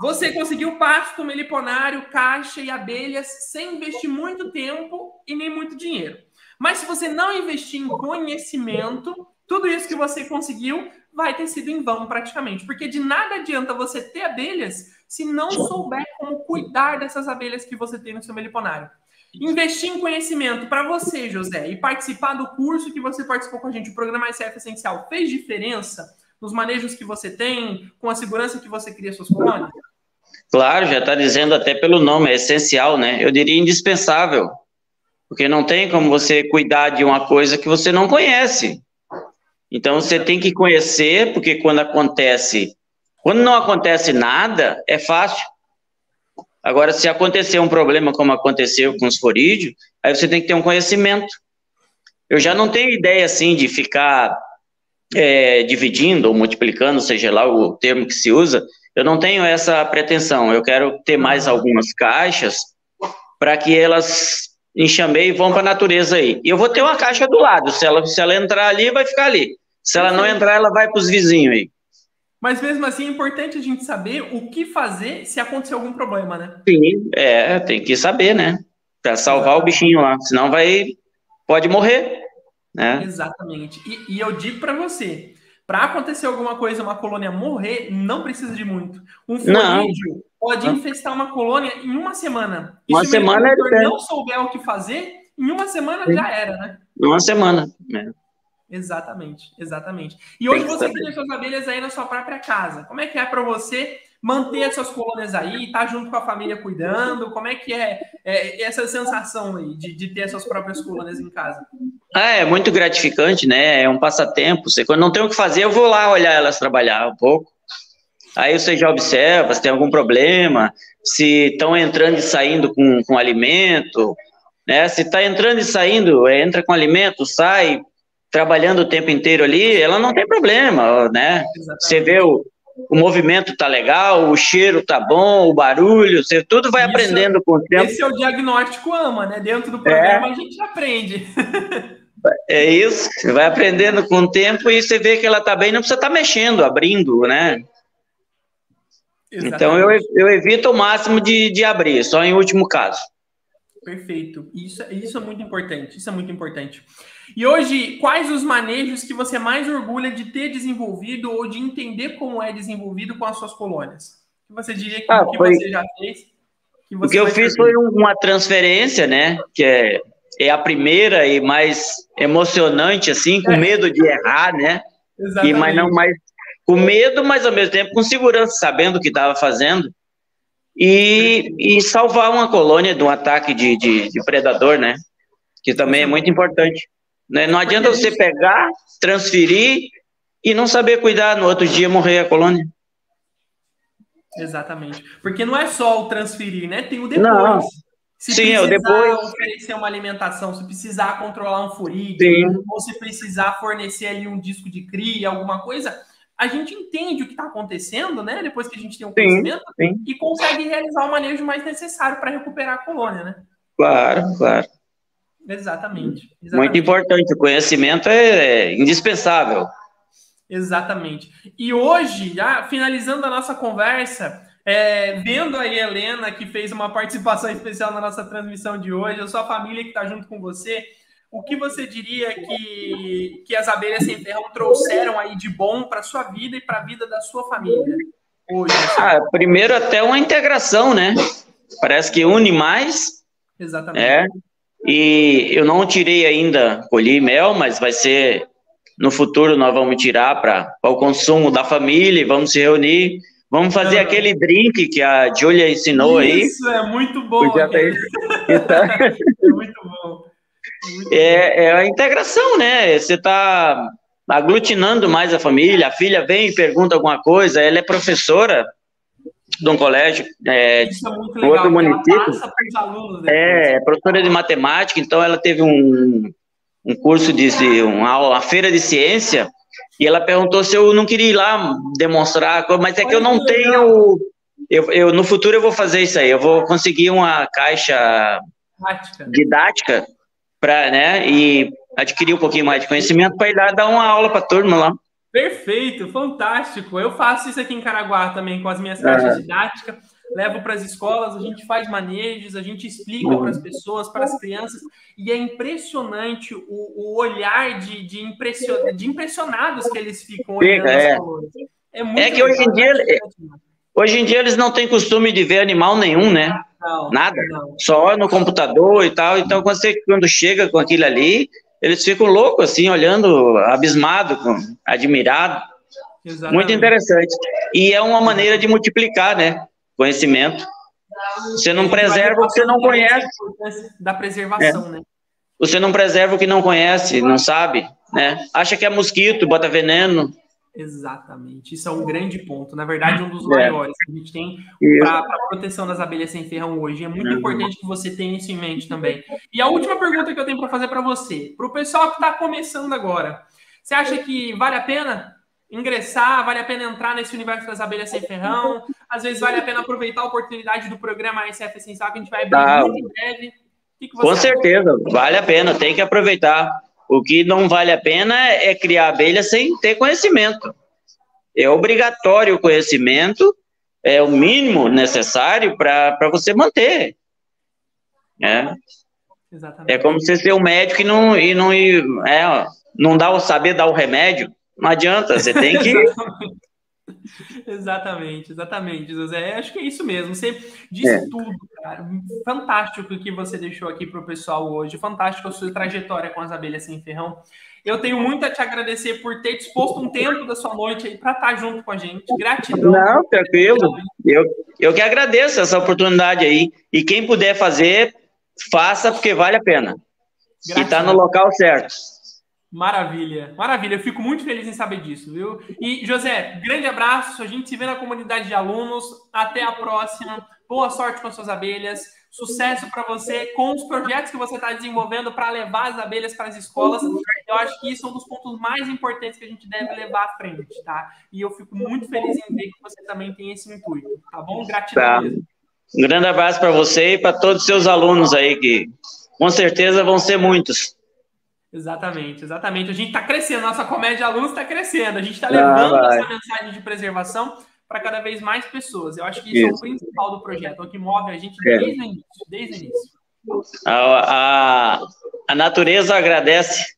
Você conseguiu pasto, meliponário, caixa e abelhas sem investir muito tempo e nem muito dinheiro. Mas se você não investir em conhecimento, tudo isso que você conseguiu vai ter sido em vão praticamente, porque de nada adianta você ter abelhas se não souber como cuidar dessas abelhas que você tem no seu meliponário. Investir em conhecimento para você, José, e participar do curso que você participou com a gente, o Programa ICF Essencial, fez diferença nos manejos que você tem, com a segurança que você cria suas colônias? Claro, já está dizendo até pelo nome, é essencial, né? Eu diria indispensável, porque não tem como você cuidar de uma coisa que você não conhece. Então, você tem que conhecer, porque quando não acontece nada, é fácil. Agora, se acontecer um problema como aconteceu com os forídeos, aí você tem que ter um conhecimento. Eu já não tenho ideia, assim, de ficar dividindo ou multiplicando, seja lá o termo que se usa, eu não tenho essa pretensão. Eu quero ter mais algumas caixas para que elas enxameiem e vão para a natureza aí. E eu vou ter uma caixa do lado, se ela entrar ali, vai ficar ali. Se ela não entrar, ela vai para os vizinhos aí. Mas mesmo assim é importante a gente saber o que fazer se acontecer algum problema, né? Sim, tem que saber, né? Para salvar o bichinho lá, senão pode morrer, né? Exatamente. E eu digo para você, para acontecer alguma coisa, uma colônia morrer, não precisa de muito. Um forídeo pode infestar uma colônia em uma semana. E uma se semana o meliponário não souber o que fazer, em uma semana já era, né? Uma semana, né? Exatamente, exatamente. E hoje você tem as suas abelhas aí na sua própria casa. Como é que é para você manter as suas colônias aí, estar junto com a família cuidando? Como é que é essa sensação aí de ter as suas próprias colônias em casa? É muito gratificante, né? É um passatempo. Quando não tem o que fazer, eu vou lá olhar elas trabalhar um pouco. Aí você já observa se tem algum problema, se estão entrando e saindo com alimento, né? Se está entrando e saindo, entra com alimento, sai trabalhando o tempo inteiro ali, ela não tem problema, né? Exatamente. Você vê o movimento tá legal, o cheiro tá bom, o barulho, você tudo vai aprendendo com o tempo. Esse é o diagnóstico AMA, né? Dentro do programa a gente aprende. É isso, você vai aprendendo com o tempo e você vê que ela tá bem, não precisa estar mexendo, abrindo, né? Exatamente. Então eu evito o máximo de abrir, só em último caso. Perfeito. Isso é muito importante. Isso é muito importante. E hoje, quais os manejos que você mais orgulha de ter desenvolvido ou de entender como é desenvolvido com as suas colônias? O que você diria que você já fez? O que eu fiz foi uma transferência, né? Que é a primeira e mais emocionante, assim, com medo de errar, né? Exatamente. Mas não mais com medo, mas ao mesmo tempo com segurança, sabendo o que estava fazendo. E salvar uma colônia de um ataque de predador, né? Que também é muito importante. Né? Não adianta você pegar, transferir e não saber cuidar, no outro dia morrer a colônia. Exatamente. Porque não é só o transferir, né? Tem o depois. Não. Se Sim, precisar depois oferecer uma alimentação, se precisar controlar um furídeo, ou se precisar fornecer ali um disco de cria, alguma coisa, a gente entende o que está acontecendo, né? Depois que a gente tem um conhecimento, e consegue realizar o manejo mais necessário para recuperar a colônia, né? Claro. Exatamente. Muito importante, o conhecimento é indispensável. Exatamente. E hoje, já finalizando a nossa conversa, vendo aí a Helena, que fez uma participação especial na nossa transmissão de hoje, a sua família que está junto com você, o que você diria que as abelhas sem ferrão trouxeram aí de bom para a sua vida e para a vida da sua família hoje? Primeiro até uma integração, né? Parece que une mais. Exatamente. E eu não tirei ainda, colhi mel, mas vai ser... No futuro nós vamos tirar para o consumo da família, vamos se reunir, vamos fazer aquele drink que a Júlia ensinou aí. Isso, é muito bom. É muito bom. É a integração, né? Você está aglutinando mais a família, a filha vem e pergunta alguma coisa, ela é professora de um colégio, isso é muito legal, outro município. Ela passa para os alunos depois. É professora de matemática, então ela teve um curso uma feira de ciência, e ela perguntou se eu não queria ir lá demonstrar, mas é que eu não tenho... no futuro eu vou fazer isso aí, eu vou conseguir uma caixa didática para, né, e adquirir um pouquinho mais de conhecimento para ir lá dar uma aula para a turma lá. Perfeito, fantástico. Eu faço isso aqui em Caraguá também com as minhas caixas didáticas, levo para as escolas, a gente faz manejos, a gente explica para as pessoas, para as crianças, e é impressionante o olhar de impressionados que eles ficam olhando as colônias. É que hoje em dia eles não têm costume de ver animal nenhum, né? Nada. Só no computador e tal. Então, quando chega com aquilo ali, eles ficam loucos, assim, olhando, abismado, admirado. Exatamente. Muito interessante. E é uma maneira de multiplicar, né? Conhecimento. Você não preserva o que você não conhece. Da preservação, né? Você não preserva o que não conhece, não sabe, né? Acha que é mosquito, bota veneno. Exatamente. Isso é um grande ponto. Na verdade, um dos maiores que a gente tem para a proteção das abelhas sem ferrão hoje. É muito importante que você tenha isso em mente também. E a última pergunta que eu tenho para fazer para você, para o pessoal que está começando agora, você acha que vale a pena ingressar, vale a pena entrar nesse universo das abelhas sem ferrão? Às vezes vale a pena aproveitar a oportunidade do programa SF Essencial, que a gente vai abrir muito em breve. O que você acha? Certeza, vale a pena, tem que aproveitar. O que não vale a pena é criar abelha sem ter conhecimento. É obrigatório o conhecimento, é o mínimo necessário para você manter. É como você ser um médico e não saber dar o remédio. Não adianta, você tem que... Exatamente, José. Acho que é isso mesmo. Você disse tudo, cara. Fantástico o que você deixou aqui para o pessoal hoje. Fantástico a sua trajetória com as abelhas sem ferrão. Eu tenho muito a te agradecer por ter disposto um tempo da sua noite aí para estar junto com a gente. Gratidão. Não, tranquilo. Eu que agradeço essa oportunidade aí. E quem puder fazer, faça, porque vale a pena. Gratidão. E está no local certo. Maravilha, maravilha. Eu fico muito feliz em saber disso, viu? E, José, grande abraço. A gente se vê na comunidade de alunos. Até a próxima. Boa sorte com as suas abelhas. Sucesso para você com os projetos que você está desenvolvendo para levar as abelhas para as escolas. Eu acho que isso é um dos pontos mais importantes que a gente deve levar à frente, tá? E eu fico muito feliz em ver que você também tem esse intuito, tá bom? Gratidão mesmo. Um grande abraço para você e para todos os seus alunos aí, que com certeza vão ser muitos. Exatamente. A gente está crescendo, nossa comédia de alunos está crescendo, a gente está levando essa mensagem de preservação para cada vez mais pessoas. Eu acho que isso é o principal do projeto, é o que move a gente desde o início. A natureza agradece.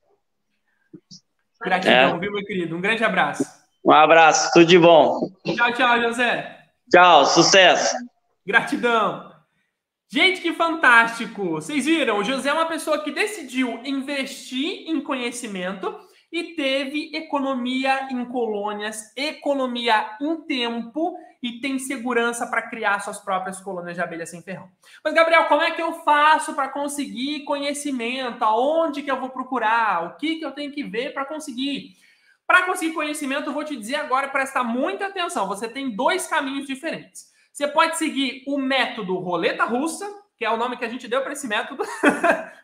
Gratidão, viu, meu querido? Um grande abraço. Um abraço, tudo de bom. Tchau, tchau, José. Tchau, sucesso. Gratidão. Gente, que fantástico! Vocês viram? O José é uma pessoa que decidiu investir em conhecimento e teve economia em colônias, economia em tempo e tem segurança para criar suas próprias colônias de abelha sem ferrão. Mas, Gabriel, como é que eu faço para conseguir conhecimento? Aonde que eu vou procurar? O que eu tenho que ver para conseguir? Para conseguir conhecimento, eu vou te dizer agora, prestar muita atenção. Você tem dois caminhos diferentes. Você pode seguir o método roleta russa, que é o nome que a gente deu para esse método,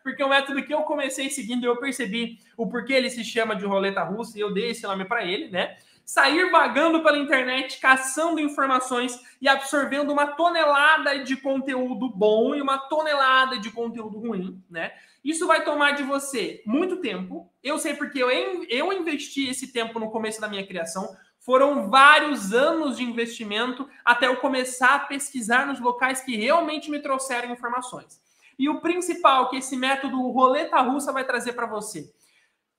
porque é um método que eu comecei seguindo e eu percebi o porquê ele se chama de roleta russa e eu dei esse nome para ele, né? Sair vagando pela internet, caçando informações e absorvendo uma tonelada de conteúdo bom e uma tonelada de conteúdo ruim, né? Isso vai tomar de você muito tempo. Eu sei porque eu investi esse tempo no começo da minha criação. Foram vários anos de investimento até eu começar a pesquisar nos locais que realmente me trouxeram informações. E o principal que esse método roleta russa vai trazer para você: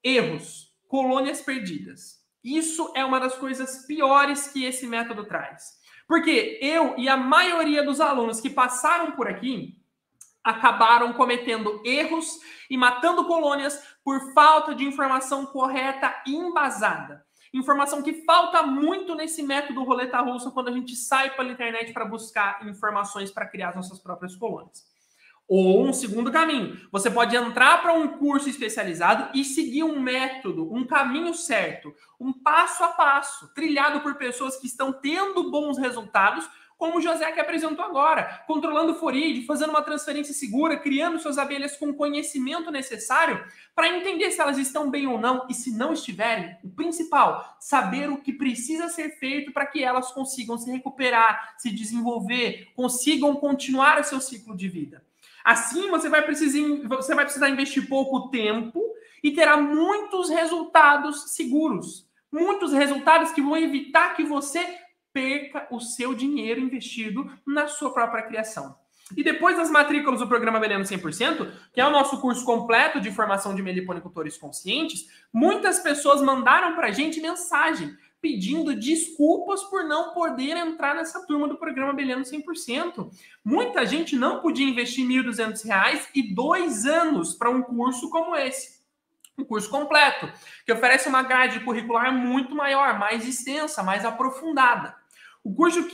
erros, colônias perdidas. Isso é uma das coisas piores que esse método traz. Porque eu e a maioria dos alunos que passaram por aqui acabaram cometendo erros e matando colônias por falta de informação correta e embasada. Informação que falta muito nesse método roleta russa quando a gente sai pela internet para buscar informações para criar as nossas próprias colônias. Ou um segundo caminho, você pode entrar para um curso especializado e seguir um método, um caminho certo, um passo a passo, trilhado por pessoas que estão tendo bons resultados, como o José que apresentou agora, controlando Foride, fazendo uma transferência segura, criando suas abelhas com o conhecimento necessário para entender se elas estão bem ou não, e se não estiverem, o principal, saber o que precisa ser feito para que elas consigam se recuperar, se desenvolver, consigam continuar o seu ciclo de vida. Assim, você vai precisar investir pouco tempo e terá muitos resultados seguros, muitos resultados que vão evitar que você perca o seu dinheiro investido na sua própria criação. E depois das matrículas do programa Abelhando 100%, que é o nosso curso completo de formação de meliponicultores conscientes, muitas pessoas mandaram para a gente mensagem pedindo desculpas por não poder entrar nessa turma do programa Abelhando 100%. Muita gente não podia investir R$ 1.200 e 2 anos para um curso como esse. Um curso completo, que oferece uma grade curricular muito maior, mais extensa, mais aprofundada. O curso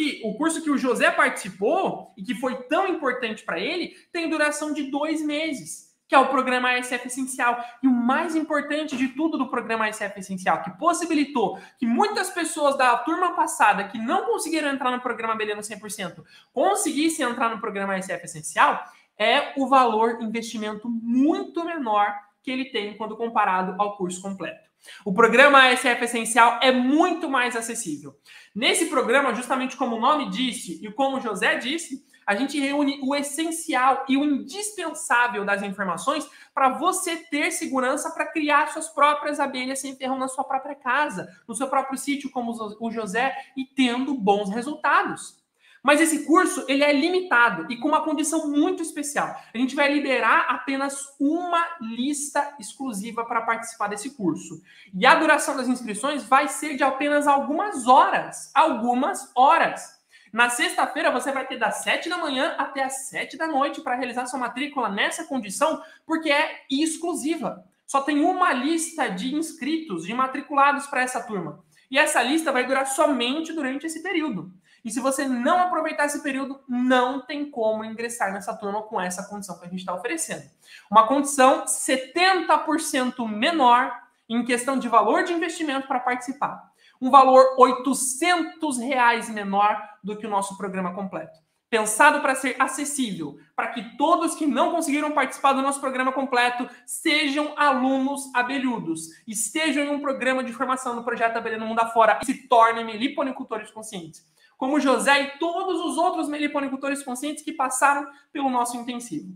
que o José participou e que foi tão importante para ele tem duração de 2 meses, que é o programa ASF Essencial. E o mais importante de tudo do programa ASF Essencial, que possibilitou que muitas pessoas da turma passada que não conseguiram entrar no programa Abelhando 100% conseguissem entrar no programa ASF Essencial, é o valor investimento muito menor que ele tem quando comparado ao curso completo. O programa ASF Essencial é muito mais acessível. Nesse programa, justamente como o nome disse e como o José disse, a gente reúne o essencial e o indispensável das informações para você ter segurança para criar suas próprias abelhas sem ferrão na sua própria casa, no seu próprio sítio, como o José, e tendo bons resultados. Mas esse curso, ele é limitado e com uma condição muito especial. A gente vai liberar apenas uma lista exclusiva para participar desse curso. E a duração das inscrições vai ser de apenas algumas horas. Algumas horas. Na sexta-feira, você vai ter das 7 da manhã até as 7 da noite para realizar sua matrícula nessa condição, porque é exclusiva. Só tem uma lista de inscritos, de matriculados para essa turma. E essa lista vai durar somente durante esse período. E se você não aproveitar esse período, não tem como ingressar nessa turma com essa condição que a gente está oferecendo. Uma condição 70% menor em questão de valor de investimento para participar. Um valor R$800 menor do que o nosso programa completo. Pensado para ser acessível, para que todos que não conseguiram participar do nosso programa completo sejam alunos abelhudos, estejam em um programa de formação no projeto Abelhando Mundo Afora e se tornem meliponicultores conscientes. Como o José e todos os outros meliponicultores conscientes que passaram pelo nosso intensivo.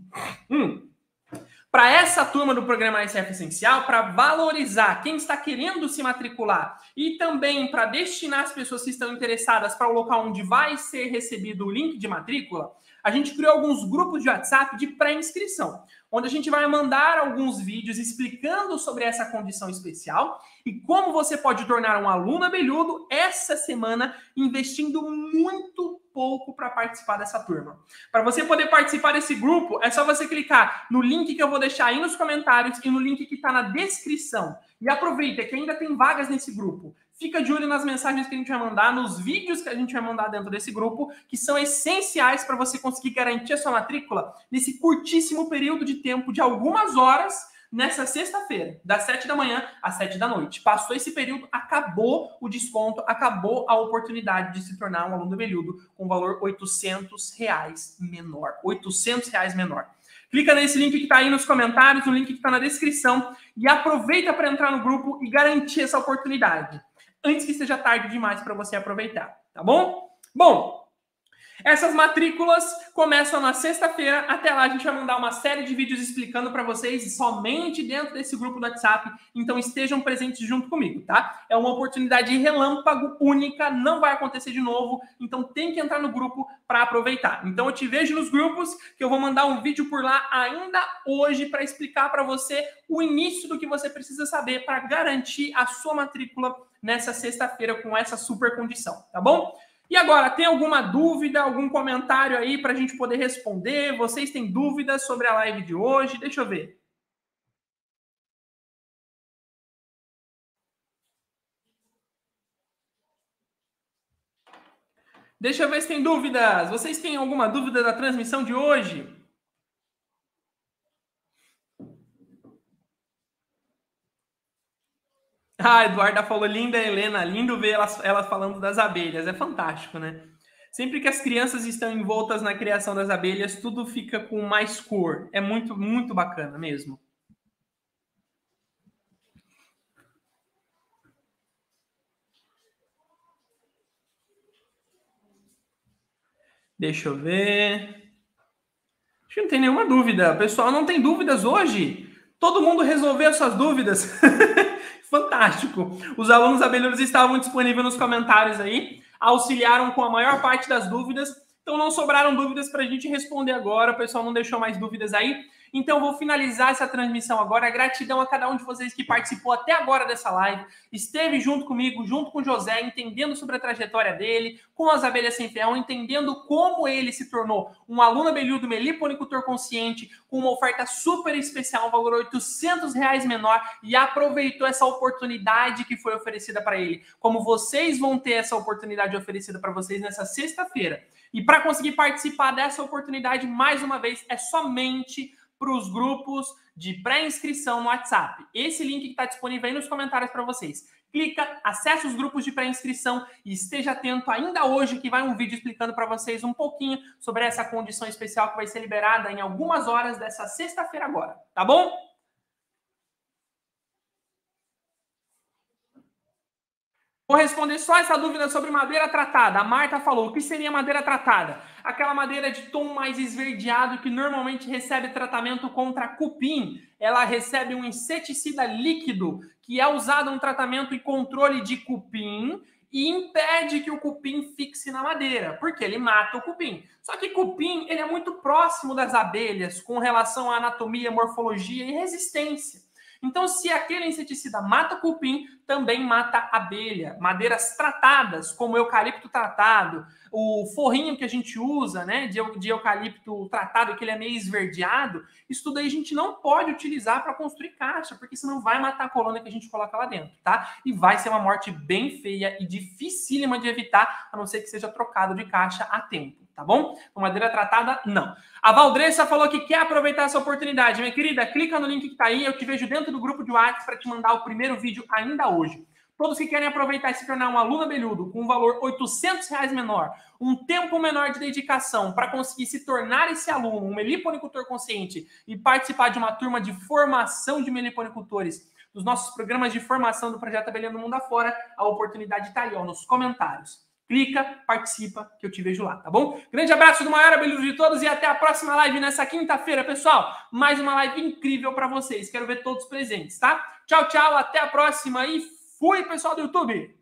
Para essa turma do programa ASF Essencial, para valorizar quem está querendo se matricular e também para destinar as pessoas que estão interessadas para o local onde vai ser recebido o link de matrícula, a gente criou alguns grupos de WhatsApp de pré-inscrição, onde a gente vai mandar alguns vídeos explicando sobre essa condição especial e como você pode tornar um aluno abelhudo essa semana, investindo muito pouco para participar dessa turma. Para você poder participar desse grupo, é só você clicar no link que eu vou deixar aí nos comentários e no link que está na descrição. E aproveita que ainda tem vagas nesse grupo. Fica de olho nas mensagens que a gente vai mandar, nos vídeos que a gente vai mandar dentro desse grupo, que são essenciais para você conseguir garantir a sua matrícula nesse curtíssimo período de tempo de algumas horas, nessa sexta-feira, das 7 da manhã às 7 da noite. Passou esse período, acabou o desconto, acabou a oportunidade de se tornar um aluno abelhudo com valor R$800 menor. R$800 menor. Clica nesse link que está aí nos comentários, no link que está na descrição e aproveita para entrar no grupo e garantir essa oportunidade, antes que seja tarde demais para você aproveitar, tá bom? Bom, essas matrículas começam na sexta-feira. Até lá a gente vai mandar uma série de vídeos explicando para vocês somente dentro desse grupo do WhatsApp. Então estejam presentes junto comigo, tá? É uma oportunidade relâmpago, única, não vai acontecer de novo. Então tem que entrar no grupo para aproveitar. Então eu te vejo nos grupos, que eu vou mandar um vídeo por lá ainda hoje para explicar para você o início do que você precisa saber para garantir a sua matrícula nessa sexta-feira com essa super condição, tá bom? E agora, tem alguma dúvida, algum comentário aí para a gente poder responder? Vocês têm dúvidas sobre a live de hoje? Deixa eu ver. Deixa eu ver se tem dúvidas. Vocês têm alguma dúvida da transmissão de hoje? Ah, Eduarda falou, linda, Helena, lindo ver ela falando das abelhas, é fantástico, né? Sempre que as crianças estão envoltas na criação das abelhas, tudo fica com mais cor, é muito, muito bacana mesmo. Deixa eu ver. Acho que não tem nenhuma dúvida, pessoal, não tem dúvidas hoje? Todo mundo resolveu suas dúvidas? Fantástico. Os alunos abelhudos estavam disponíveis nos comentários aí, auxiliaram com a maior parte das dúvidas, então não sobraram dúvidas para a gente responder agora, o pessoal não deixou mais dúvidas aí. Então, eu vou finalizar essa transmissão agora. Gratidão a cada um de vocês que participou até agora dessa live, esteve junto comigo, junto com o José, entendendo sobre a trajetória dele, com as abelhas sem ferrão, entendendo como ele se tornou um aluno abelhudo meliponicultor consciente, com uma oferta super especial, um valor R$800 menor, e aproveitou essa oportunidade que foi oferecida para ele. Como vocês vão ter essa oportunidade oferecida para vocês nessa sexta-feira. E para conseguir participar dessa oportunidade, mais uma vez, é somente para os grupos de pré-inscrição no WhatsApp. Esse link que está disponível aí nos comentários para vocês. Clica, acesse os grupos de pré-inscrição e esteja atento ainda hoje que vai um vídeo explicando para vocês um pouquinho sobre essa condição especial que vai ser liberada em algumas horas dessa sexta-feira agora, tá bom? Vou responder só essa dúvida sobre madeira tratada. A Marta falou, o que seria madeira tratada? Aquela madeira de tom mais esverdeado que normalmente recebe tratamento contra cupim. Ela recebe um inseticida líquido que é usado no tratamento e controle de cupim e impede que o cupim fixe na madeira, porque ele mata o cupim. Só que cupim ele é muito próximo das abelhas com relação à anatomia, morfologia e resistência. Então, se aquele inseticida mata o cupim, também mata a abelha. Madeiras tratadas, como o eucalipto tratado, o forrinho que a gente usa, né, de eucalipto tratado, que ele é meio esverdeado, isso tudo aí a gente não pode utilizar para construir caixa, porque senão vai matar a colônia que a gente coloca lá dentro, tá? E vai ser uma morte bem feia e dificílima de evitar, a não ser que seja trocado de caixa a tempo. Tá bom? Com madeira tratada, não. A Valdressa falou que quer aproveitar essa oportunidade. Minha querida, clica no link que tá aí, eu te vejo dentro do grupo de WhatsApp para te mandar o primeiro vídeo ainda hoje. Todos que querem aproveitar e se tornar um aluno abelhudo com um valor R$800 menor, um tempo menor de dedicação para conseguir se tornar esse aluno, um meliponicultor consciente e participar de uma turma de formação de meliponicultores dos nossos programas de formação do Projeto Abelhando Mundo Afora, a oportunidade tá aí, ó, nos comentários. Clica, participa, que eu te vejo lá, tá bom? Grande abraço do maior abelhudo de todos e até a próxima live nessa quinta-feira, pessoal. Mais uma live incrível para vocês. Quero ver todos presentes, tá? Tchau, tchau, até a próxima e fui, pessoal do YouTube!